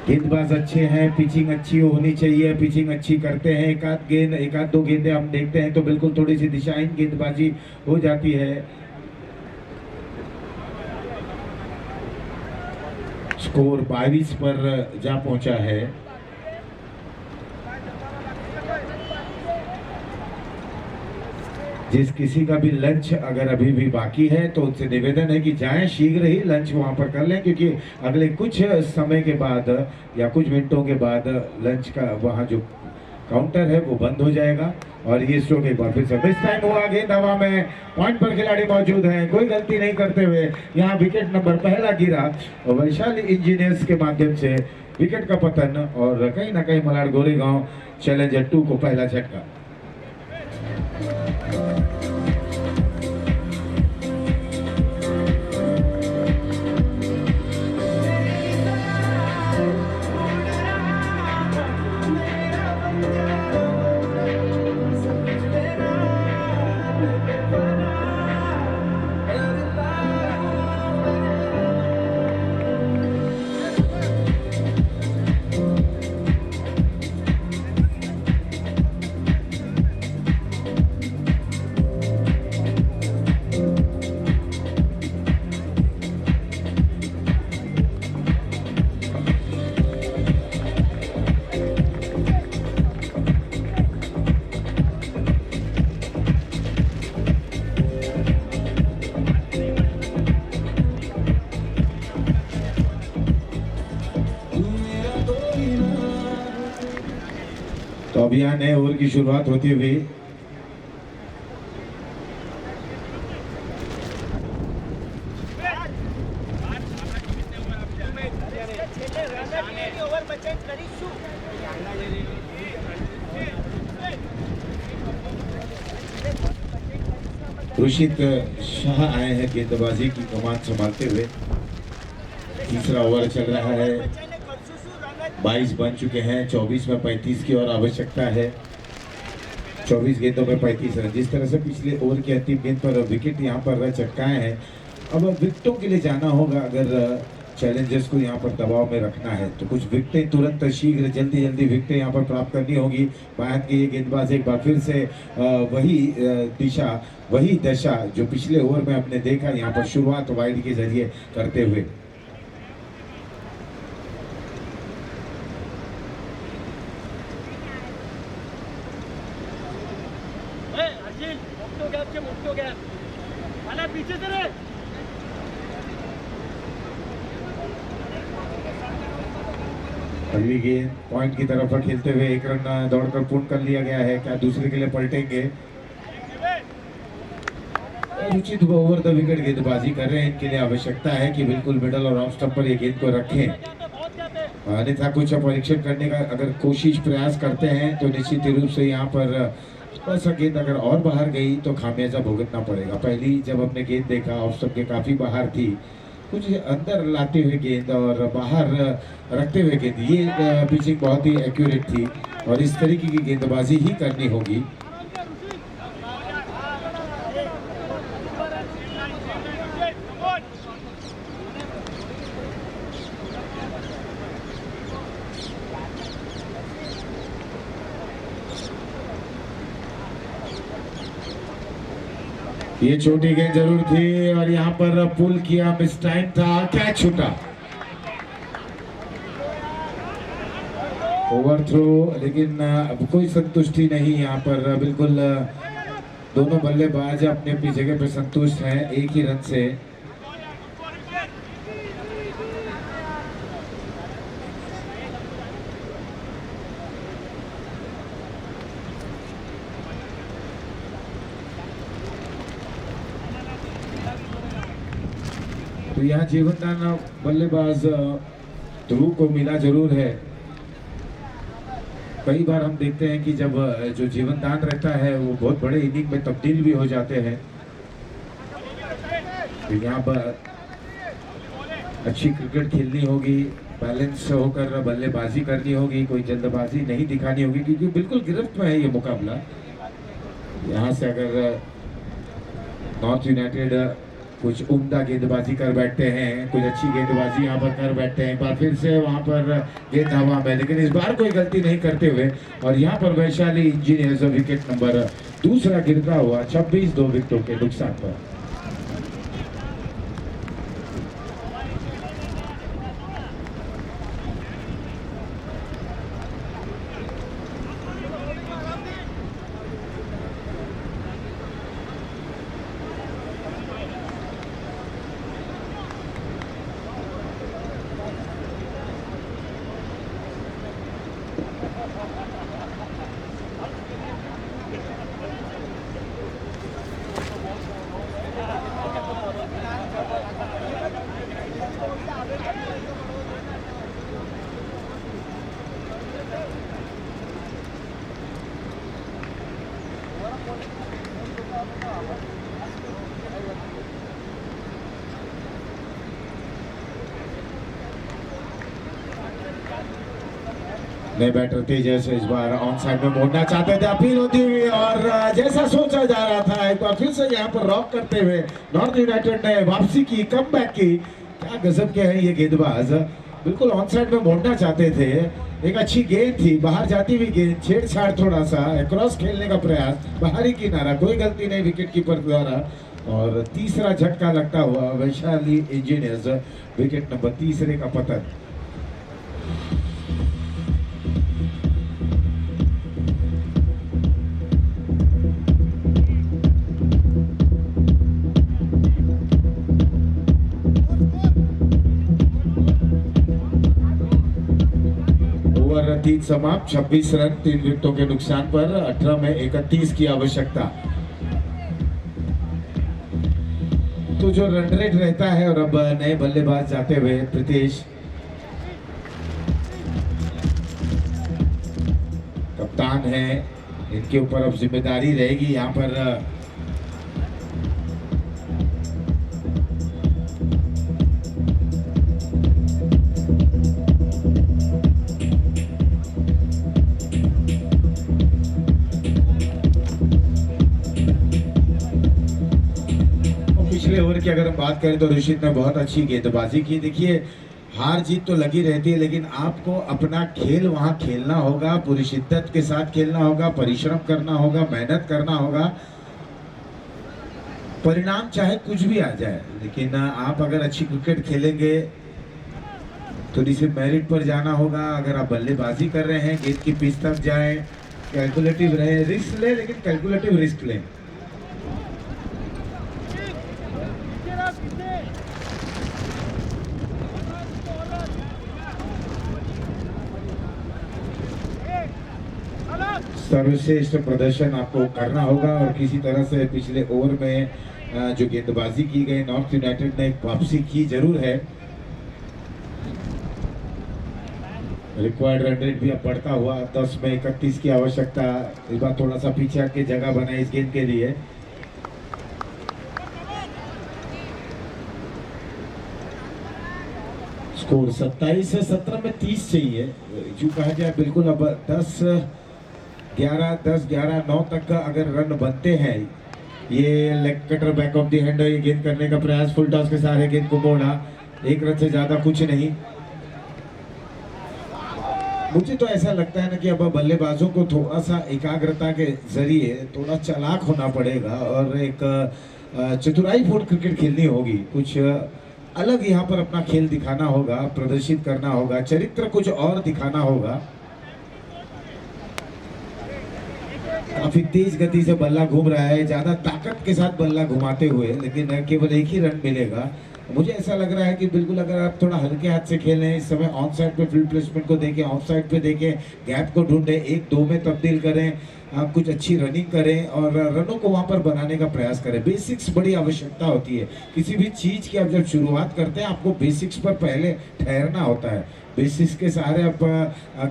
गेंदबाज अच्छे हैं, पिचिंग अच्छी होनी चाहिए, पिचिंग अच्छी करते हैं। एक आध 2 गेंदें हम देखते हैं तो बिल्कुल थोड़ी सी दिशाहीन गेंदबाजी हो जाती है। स्कोर 22 पर जा पहुंचा है। जिस किसी का भी लंच अगर अभी भी बाकी है तो उनसे निवेदन है कि जाएं, शीघ्र ही लंच वहां पर कर लें, क्योंकि अगले कुछ समय के बाद या कुछ मिनटों के बाद लंच का वहां जो काउंटर है वो बंद हो जाएगा। और ये स्ट्रोक एक बार फिर से मिस टाइम हुआ, गेंद हवा में, पॉइंट पर खिलाड़ी मौजूद हैं, कोई गलती नहीं करते हुए यहाँ विकेट नंबर पहला गिरा और वैशाली इंजीनियर्स के माध्यम से विकेट का पतन, और कहीं ना कहीं मलाड गोरेगांव चैलेंजर 2 को पहला झटका। तो अब यहाँ नए ओवर की शुरुआत होती हुई रुशित शाह आए हैं गेंदबाजी की कमान संभालते हुए। तीसरा ओवर चल रहा है, 22 बन चुके हैं, 24 में 35 की और आवश्यकता है। 24 गेंदों में 35 रन। जिस तरह से पिछले ओवर की अंतिम गेंद पर विकेट यहाँ पर चटकाए हैं, अब विकेटों के लिए जाना होगा। अगर चैलेंजर्स को यहाँ पर दबाव में रखना है तो कुछ विकेटें तुरंत शीघ्र जल्दी विकेटें यहाँ पर प्राप्त करनी होगी। बाहर के ये गेंदबाज एक बार फिर से वही दिशा, वही दशा जो पिछले ओवर में हमने देखा, यहाँ पर शुरुआत वाइड के जरिए करते हुए। पहली गेंद पॉइंट की तरफ खेलते हुए 1 रन दौड़कर पूर्ण कर लिया गया है। क्या दूसरे के लिए पलटेंगे? उचित ओवर द विकेट गेंदबाजी कर रहे हैं। इनके लिए आवश्यकता है कि बिल्कुल मिडल और ऑफ स्टंप पर ये गेंद को रखें, अन्यथा कुछ परीक्षण करने का अगर कोशिश प्रयास करते हैं तो निश्चित रूप से यहाँ पर थोड़ा सा गेंद अगर और बाहर गई तो खामियाजा भुगतना पड़ेगा। पहली जब हमने गेंद देखा ऑफ स्टंप के काफी बाहर थी, कुछ अंदर लाते हुए गेंद और बाहर रखते हुए गेंद, ये पिचिंग बहुत ही एक्यूरेट थी और इस तरीके की गेंदबाजी ही करनी होगी। ये छोटी गेंद जरूर थी और यहाँ पर पुल किया, मिस टाइम था, कैच छूटा। ओवर थ्रो, लेकिन अब कोई संतुष्टि नहीं यहाँ पर। बिल्कुल दोनों बल्लेबाज अपनी अपनी जगह पर संतुष्ट हैं एक ही रन से। तो यहाँ जीवनदान बल्लेबाज ध्रुव को मिला जरूर है। कई बार हम देखते हैं कि जब जो जीवनदान रहता है वो बहुत बड़े इनिंग में तब्दील भी हो जाते हैं। तो यहाँ पर अच्छी क्रिकेट खेलनी होगी, बैलेंस होकर बल्लेबाजी करनी होगी, कोई जल्दबाजी नहीं दिखानी होगी क्योंकि बिल्कुल गिरफ्त में है ये मुकाबला। यहाँ से अगर नॉर्थ यूनाइटेड कुछ उम्दा गेंदबाजी कर बैठते हैं, कुछ अच्छी गेंदबाजी यहाँ पर कर बैठते हैं, एक बार फिर से वहाँ पर गेंद हवा में, लेकिन इस बार कोई गलती नहीं करते हुए और यहाँ पर वैशाली इंजीनियर्स विकेट नंबर दूसरा गिरता हुआ 26 2 विकेटों के नुकसान पर। नए बैटर तेजस इस बार ऑन साइड में मोड़ना चाहते थे, अपील होती हुई और जैसा सोचा जा रहा था एक बार फिर से यहाँ पर रॉक करते हुए नॉर्थ यूनाइटेड ने वापसी की, कमबैक की। क्या गजब के हैं ये गेंदबाज, बिल्कुल ऑन साइड में मोड़ना चाहते थे। एक अच्छी गेंद थी, बाहर जाती हुई गेंद, छेड़छाड़ थोड़ा सा, क्रॉस खेलने का प्रयास, बाहरी किनारा, कोई गलती नहीं विकेट कीपर द्वारा और तीसरा झटका लगता हुआ वैशाली इंजीनियर्स विकेट नंबर तीसरे का पतन। ओवर 3 समाप्त, 26 रन 3 विकेटों के नुकसान पर, 18 में 31 की आवश्यकता। तो जो रन रेट रहता है और अब नए बल्लेबाज जाते हुए प्रीतेश कप्तान है, इनके ऊपर अब जिम्मेदारी रहेगी यहाँ पर ओवर की अगर हम बात करें तो ऋषित ने बहुत अच्छी गेंदबाजी की। देखिए हार जीत तो लगी रहती है लेकिन आपको अपना खेल वहां खेलना होगा, पूरी शिद्दत के साथ खेलना होगा, परिश्रम करना होगा, मेहनत करना होगा। परिणाम चाहे कुछ भी आ जाए लेकिन आप अगर अच्छी क्रिकेट खेलेंगे थोड़ी सी मेरिट पर जाना होगा। अगर आप बल्लेबाजी कर रहे हैं, गेंद की पिच तक जाए, कैलकुलेटिव रहे, रिस्क ले लेकिन कैलकुलेटिव रिस्क लें। सर्वश्रेष्ठ प्रदर्शन आपको करना होगा और किसी तरह से पिछले ओवर में जो गेंदबाजी की गई, नॉर्थ यूनाइटेड ने एक वापसी की जरूर है। रिक्वायर्ड रन रेट भी अब बढ़ता हुआ 10 में 31 की आवश्यकता। इस बार थोड़ा सा पीछे आके जगह बनाई इस गेंद के लिए। स्कोर 27 से 17 में 30 चाहिए जो कहा जाए। बिल्कुल अब 10-11 9 तक का अगर रन बनते हैं। ये leg cutter back of the hand, ये गेंद करने का प्रयास, फुल टॉस के सहारे गेंद को मोड़ा। 1 रन से ज्यादा कुछ नहीं। मुझे तो ऐसा लगता है ना कि अब बल्लेबाजों को थोड़ा सा एकाग्रता के जरिए थोड़ा चालाक होना पड़ेगा और एक चतुराईपूर्ण क्रिकेट खेलनी होगी। कुछ अलग यहाँ पर अपना खेल दिखाना होगा, प्रदर्शित करना होगा, चरित्र कुछ और दिखाना होगा। काफी तेज गति से बल्ला घूम रहा है, ज्यादा ताकत के साथ बल्ला घुमाते हुए, लेकिन केवल एक ही रन मिलेगा। मुझे ऐसा लग रहा है कि बिल्कुल अगर आप थोड़ा हल्के हाथ से खेलें, इस समय ऑन साइड पे फील्ड प्लेसमेंट को देखें, ऑफ साइड पे देखें, गैप को ढूंढें, 1-2 में तब्दील करें, आप कुछ अच्छी रनिंग करें और रनों को वहां पर बनाने का प्रयास करें। बेसिक्स बड़ी आवश्यकता होती है किसी भी चीज की। आप जब शुरुआत करते हैं आपको बेसिक्स पर पहले ठहरना होता है। बेसिक्स के सहारे आप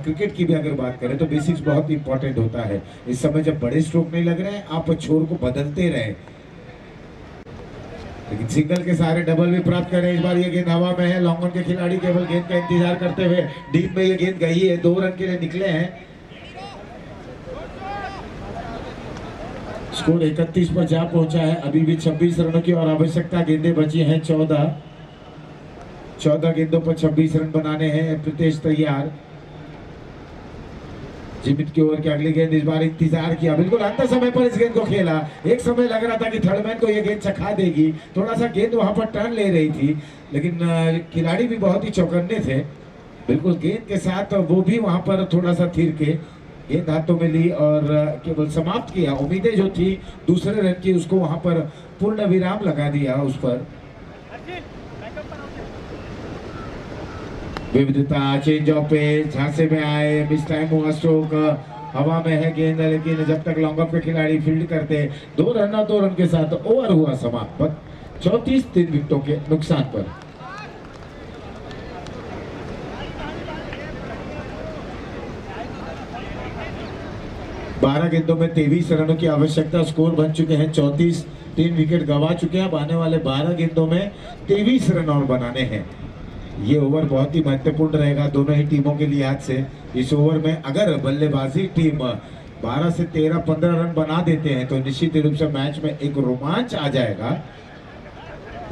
क्रिकेट की भी अगर बात करें तो बेसिक्स बहुत इंपॉर्टेंट होता है। इस समय जब बड़े स्ट्रोक नहीं लग रहे हैं, आप छोर को बदलते रहें, लेकिन सिंगल के सहारे डबल भी प्राप्त करें। इस बार ये गेंद हवा में है, लॉन्ग ऑन के खिलाड़ी केवल गेंद का इंतजार करते हुए डीप में ये गेंद गई है। 2 रन के लिए निकले हैं। स्कोर 31 पर जा पहुंचा है। अभी भी 26 रनों की और आवश्यकता। गेंदें बची हैं 14 गेंदों पर 26 रन बनाने हैं। प्रीतेश तैयार। जीमित की ओवर की अगली गेंद। इस बार इंतजार किया, बिल्कुल अंत समय पर इस गेंद को खेला। एक समय लग रहा था कि थर्डमैन को यह गेंद चखा देगी, थोड़ा सा गेंद वहां पर टर्न ले रही थी, लेकिन खिलाड़ी भी बहुत ही चौकन्ने थे। बिल्कुल गेंद के साथ वो भी वहां पर थोड़ा सा थिर के गेंद हाथों में ली और केवल समाप्त किया। उम्मीदें जो थी दूसरे रन की, उसको वहां पर पूर्ण विराम लगा दिया। उस पर विविधता, चेंज ऑफ पेस, झांसे में आए, मिस टाइम हुआ स्ट्रोक, हवा में है गेंद, लेकिन जब तक लॉन्ग ऑफ के खिलाड़ी फील्ड करते 2 रन के साथ ओवर हुआ समाप्त। 34 3 विकेटों के नुकसान पर। बारह गेंदों में 23 रनों की आवश्यकता। स्कोर बन चुके हैं 34। 3 विकेट गंवा चुके हैं। अब आने वाले 12 गेंदों में 23 रन और बनाने हैं। ये ओवर बहुत ही महत्वपूर्ण रहेगा दोनों ही टीमों के लिहाज से। इस ओवर में अगर बल्लेबाजी टीम 12 से 13-15 रन बना देते हैं तो निश्चित रूप से मैच में एक रोमांच आ जाएगा।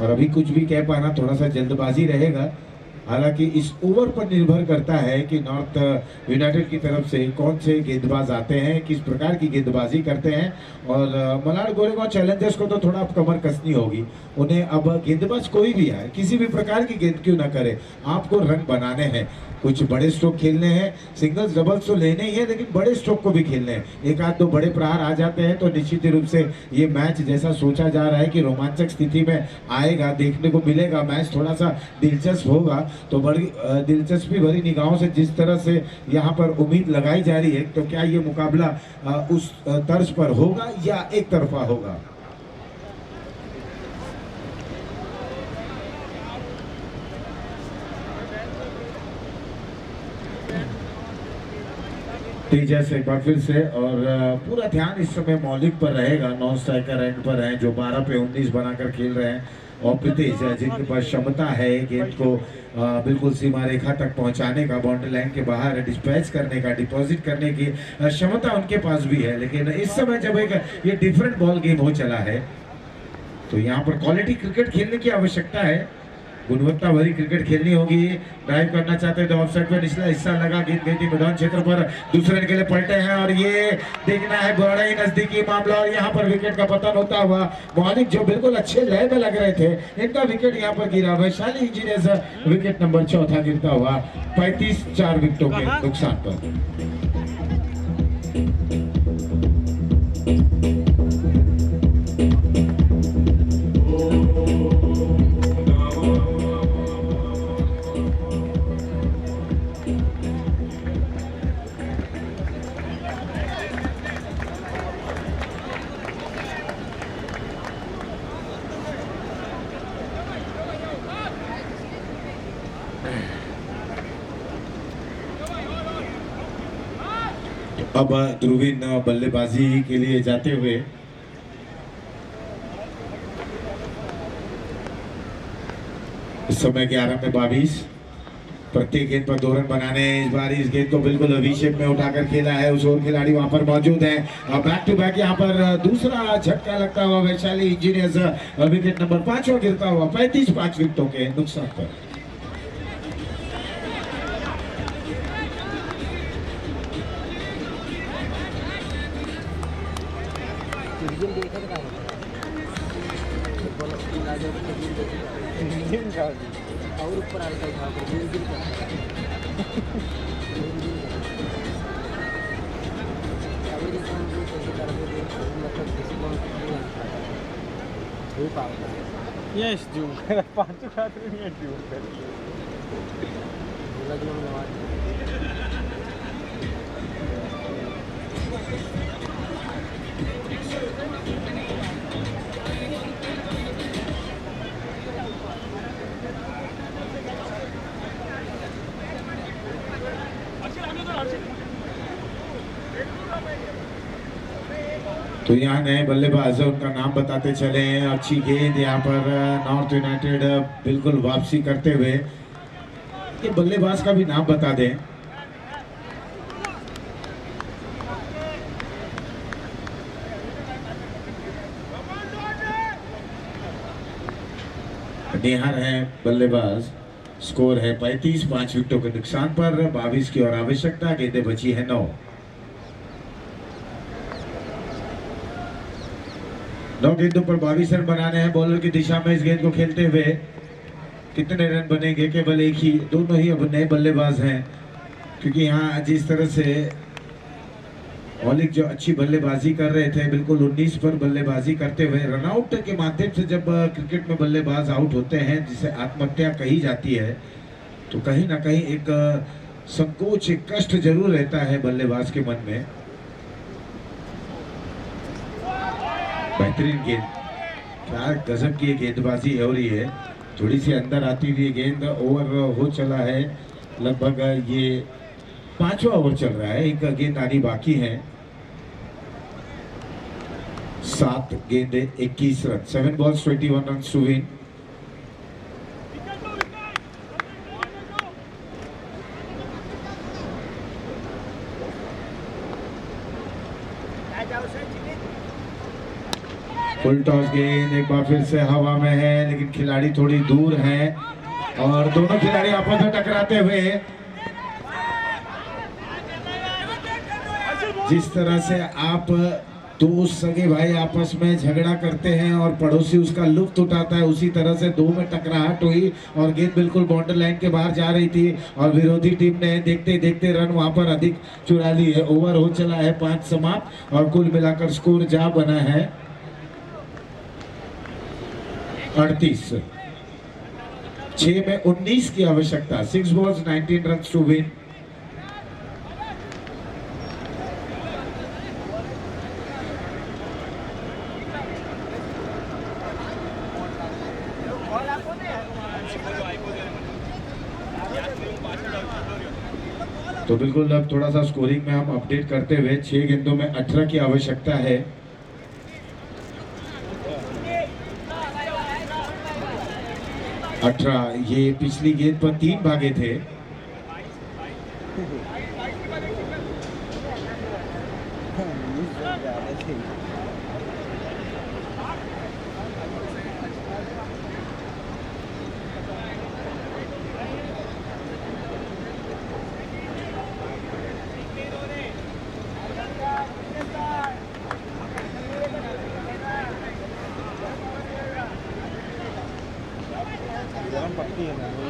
और अभी कुछ भी कह पाना थोड़ा सा जल्दबाजी रहेगा। हालांकि इस ओवर पर निर्भर करता है कि नॉर्थ यूनाइटेड की तरफ से कौन से गेंदबाज आते हैं, किस प्रकार की गेंदबाजी करते हैं। और मलाड गोरेगांव चैलेंजर्स को तो थोड़ा कमर कसनी होगी। उन्हें अब गेंदबाज कोई भी आए, किसी भी प्रकार की गेंद क्यों ना करे, आपको रन बनाने हैं। कुछ बड़े स्ट्रोक खेलने हैं, सिंगल्स डबल्स तो लेने ही है, लेकिन बड़े स्ट्रोक को भी खेलने हैं। 1-2 बड़े प्रहार आ जाते हैं तो निश्चित रूप से ये मैच जैसा सोचा जा रहा है कि रोमांचक स्थिति में आएगा, देखने को मिलेगा। मैच थोड़ा सा दिलचस्प होगा। तो बड़ी दिलचस्पी भरी निगाहों से जिस तरह से यहाँ पर उम्मीद लगाई जा रही है, तो क्या ये मुकाबला उस तर्ज पर होगा या एक तरफा होगा। तेजस एक बार फिर से, और पूरा ध्यान इस समय मौलिक पर रहेगा। 9 स्ट्राइकर एंड पर हैं जो 12 पे 19 बनाकर खेल रहे हैं। और प्रीतेश जिनके पास क्षमता है गेंद को बिल्कुल सीमा रेखा तक पहुंचाने का, बाउंड्री लाइन के बाहर डिस्पैच करने का, डिपॉजिट करने की क्षमता उनके पास भी है। लेकिन इस समय जब एक ये डिफरेंट बॉल गेम हो चला है तो यहाँ पर क्वालिटी क्रिकेट खेलने की आवश्यकता है। गुणवत्ता भरी क्रिकेट खेलनी होगी। ड्राइव करना चाहते हैं तो ऑफसाइड पर निचला हिस्सा लगा, गेंद गई थी मैदान क्षेत्र पर, दूसरे रन के लिए पलटे हैं और ये देखना है बड़ा ही नजदीकी मामला। और यहाँ पर विकेट का पतन होता हुआ मौलिक जो बिल्कुल अच्छे लय में लग रहे थे, इनका विकेट यहाँ पर गिरा। वैशाली इंजीनियर्स विकेट नंबर 4 गिरता हुआ 35 4 विकेटों के नुकसान पर। अब ध्रुवीन बल्लेबाजी के लिए जाते हुए इस समय 11 में 22, प्रत्येक गेंद पर 2 रन बनाने। इस बार इस गेंद को बिल्कुल वी शेप में उठाकर खेला है, उस और खिलाड़ी वहां पर मौजूद है। और बैक टू बैक यहाँ पर दूसरा झटका लगता हुआ वैशाली इंजीनियर्स विकेट नंबर 5 गिरता हुआ 35 5 विकेटों के नुकसान पर।
इंजन देखा तो क्या होता है बोला स्पीड आ जाए तो इंजन देखा और ऊपर आ जाता है तो इंजन का अभी इंसान जो कैसे कर रहे हैं मतलब डिस्काउंट नहीं आता है वो पाता है
यस जू पांच खातिर नहीं है जू
बोला जो नवा
तो यहाँ नए बल्लेबाज है, उनका नाम बताते चले। अच्छी गेंद यहाँ पर नॉर्थ यूनाइटेड बिल्कुल वापसी करते हुए। ये बल्लेबाज का भी नाम बता दें। निहार है बल्लेबाज। स्कोर है 35 5 विकेटों के नुकसान पर। 22 की और आवश्यकता, गेंदें बची है 9। 9 गेंदों पर 22 रन बनाने हैं बॉलर की दिशा में। इस गेंद को खेलते हुए कितने रन बनेंगे? केवल एक ही। दोनों ही अब नए बल्लेबाज हैं, क्योंकि यहाँ जिस तरह से मौलिक जो अच्छी बल्लेबाजी कर रहे थे, बिल्कुल 19 पर बल्लेबाजी करते हुए रनआउट के माध्यम से जब क्रिकेट में बल्लेबाज आउट होते हैं, जिसे आत्महत्या कही जाती है, तो कहीं ना कहीं एक संकोच, एक कष्ट जरूर रहता है बल्लेबाज के मन में। बेहतरीन गेंद, क्या गजब की गेंदबाजी हो रही है। थोड़ी सी अंदर आती हुई गेंद, ओवर हो चला है लगभग। ये 5वां ओवर चल रहा है, एक गेंद आनी बाकी है। 7 गेंदे 21 run, 7 balls 21 runs to win। Full toss गेंद एक बार फिर से हवा में है, लेकिन खिलाड़ी थोड़ी दूर है और दोनों खिलाड़ी आपस में टकराते हुए। जिस तरह से आप दो सगे भाई आपस में झगड़ा करते हैं और पड़ोसी उसका लुत्फ उठाता है, उसी तरह से दो में टकराहट हुई और गेंद बिल्कुल बाउंड्री लाइन के बाहर जा रही थी और विरोधी टीम ने देखते देखते रन वहां पर अधिक चुरा ली है। ओवर हो चला है 5 समाप्त और कुल मिलाकर स्कोर जा बना है 38। 6 में 19 की आवश्यकता। 6 balls 19 runs to win। तो बिल्कुल अब थोड़ा सा स्कोरिंग में हम अपडेट करते हुए 6 गेंदों में 18 की आवश्यकता है। ये पिछली गेंद पर 3 भागे थे।
Jangan pasti ya nanti.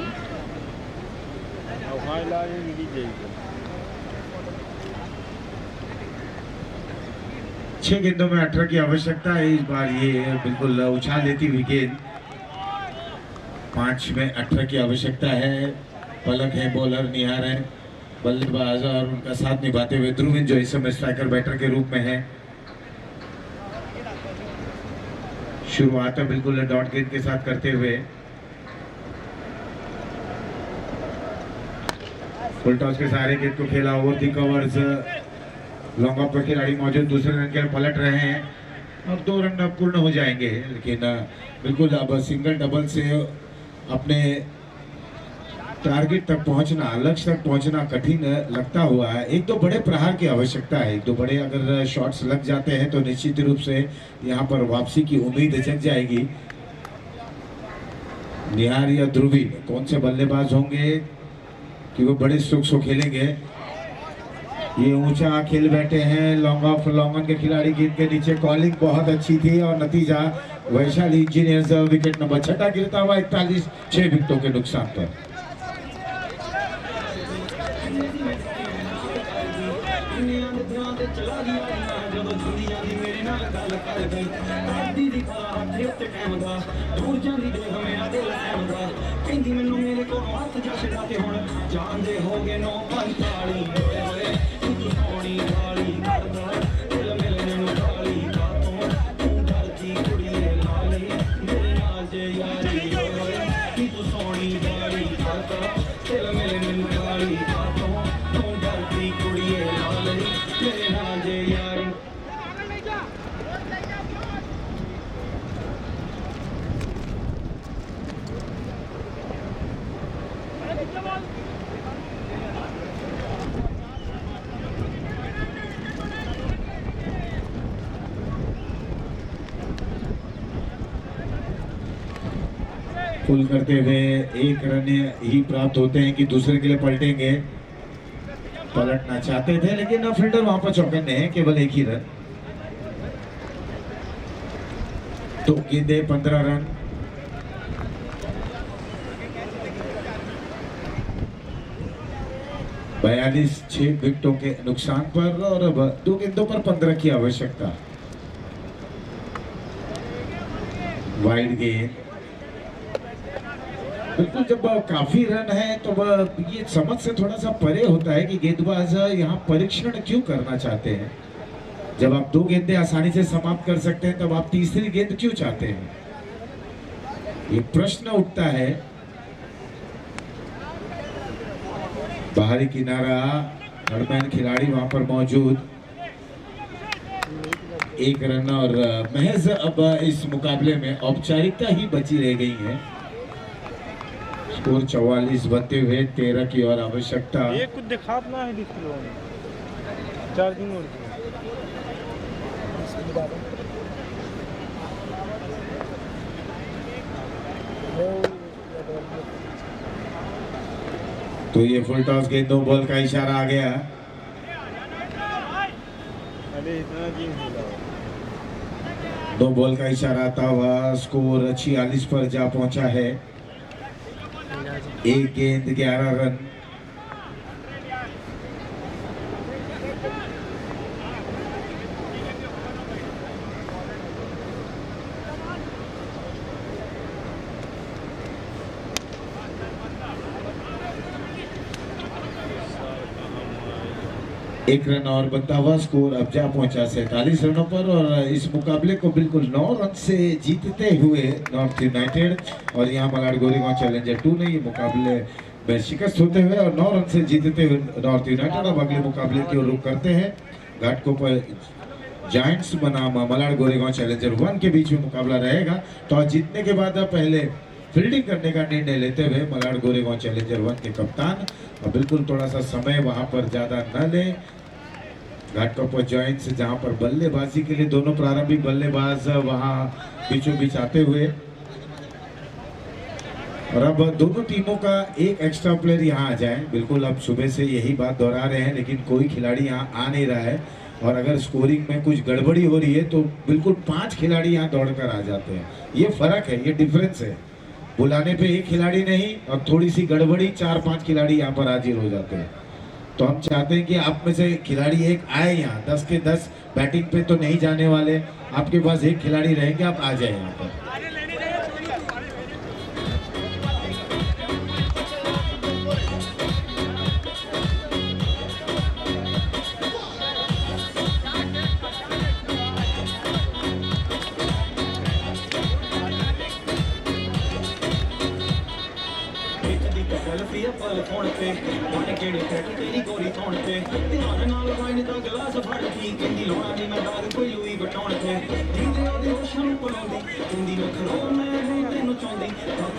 เอาให้ไล่นี่ดีเจ
6 गेंदों में 18 की आवश्यकता है। इस बार ये बिल्कुल उछाल लेती हुई गेंद। 5 में 18 की आवश्यकता है। पलक है बॉलर, निहार है बल्लेबाज और उनका साथ निभाते हुए ध्रुवीन जो इस समय स्ट्राइकर बैटर के रूप में है। शुरुआत है बिल्कुल डॉट गेंद के साथ करते हुए। फुल टॉस के सहारे गेंद को खेला, over the covers, long off पर खिलाड़ी मौजूद, दूसरे रन के पलट रहे हैं और 2 रन पूर्ण हो जाएंगे। लेकिन बिल्कुल अब सिंगल डबल से अपने टारगेट तक पहुंचना, लक्ष्य तक पहुंचना कठिन लगता हुआ है। एक दो बड़े प्रहार की आवश्यकता है, एक दो बड़े अगर शॉट्स लग जाते हैं तो निश्चित रूप से यहाँ पर वापसी की उम्मीद जग जाएगी। निहार या ध्रुवी कौन से बल्लेबाज होंगे कि वो बड़े सुख से खेलेंगे। ये ऊंचा खेल बैठे हैं, लॉन्ग ऑफ लॉन्ग ऑन के खिलाड़ी गेंद के नीचे, कॉलिंग बहुत अच्छी थी और नतीजा वैशाली इंजीनियर्स विकेट नंबर 6 गिरता हुआ 41, 6 विकेटों के नुकसान पर। पुल करते हुए 1 रन ही प्राप्त होते हैं कि दूसरे के लिए पलटेंगे। पलटना चाहते थे लेकिन फील्डर वहां पर चौकन्ने हैं, केवल 1 ही रन। तो गेंदे 15 रन। बयालीस 6 विकेटों के नुकसान पर और अब 2 गेंदों पर 15 की आवश्यकता। वाइड गेंद, बिल्कुल जब काफी रन है तो ये समझ से थोड़ा सा परे होता है कि गेंदबाज यहाँ परीक्षण क्यों करना चाहते हैं। जब आप 2 गेंदें आसानी से समाप्त कर सकते हैं तब आप तीसरी गेंद क्यों चाहते हैं, ये प्रश्न उठता है। बाहरी किनारा, हरमैन खिलाड़ी वहां पर मौजूद, 1 रन और महज अब इस मुकाबले में औपचारिकता ही बची रह गई है। स्कोर 44 बनते हुए 13 की और आवश्यकता।
ये कुछ दिखात ना है डिस्प्ले में, चार्जिंग और
तो ये फुल टॉस गेंद 2 बॉल का इशारा आ गया।
अरे इतना जिम होला
2 बॉल का इशारा आता हुआ स्कोर 46 पर जा पहुंचा है। 1 गेंद 11 रन। एक रन और बनता हुआ स्कोर अब जा पहुंचा 47 रनों पर और इस मुकाबले को बिल्कुल 9 रन से जीतते हुए नॉर्थ यूनाइटेड और यहाँ मलाड गोरेगांव चैलेंजर 2 ने ये मुकाबले में शिकस्त होते हुए और 9 रन से जीतते हुए नॉर्थ यूनाइटेड अब अगले मुकाबले की ओर रुख करते हैं। घाटकोपर जायंट्स बनाम मलाड गोरेगांव चैलेंजर 1 के बीच में मुकाबला रहेगा। टॉस जीतने के बाद पहले फील्डिंग करने का निर्णय लेते हुए मलाड गोरेगांव चैलेंजर 1 के कप्तान और बिल्कुल थोड़ा सा समय वहां पर ज्यादा न ले। घाटकोपर जॉइंट्स जहां पर बल्लेबाजी के लिए दोनों प्रारंभिक बल्लेबाज वहां बीचों बीच आते हुए और अब दोनों टीमों का एक एक्स्ट्रा प्लेयर यहाँ आ जाए। बिल्कुल अब सुबह से यही बात दोहरा रहे हैं लेकिन कोई खिलाड़ी यहाँ आ नहीं रहा है और अगर स्कोरिंग में कुछ गड़बड़ी हो रही है तो बिल्कुल 5 खिलाड़ी यहाँ दौड़कर आ जाते हैं। ये फर्क है, ये डिफरेंस है। बुलाने पे 1 खिलाड़ी नहीं और थोड़ी सी गड़बड़ी 4-5 खिलाड़ी यहाँ पर हाजिर हो जाते हैं। तो हम चाहते हैं कि आप में से खिलाड़ी एक आए यहाँ, 10 के 10 बैटिंग पे तो नहीं जाने वाले, आपके पास 1 खिलाड़ी रहेंगे, आप आ जाए यहाँ पर।
सेल्फी अपल फोन पे मन केड़े फैट तेरी गोरी तौण पे ध्यान नाल वाइन दा गिलास फड़ की कहंदी लोड़ा नी मैं दाग कोई लुई बटाउण पे जींदे ओदे होशां नूं पलाउंदी कहंदी नखरो मैं तैनूं चाहुंदी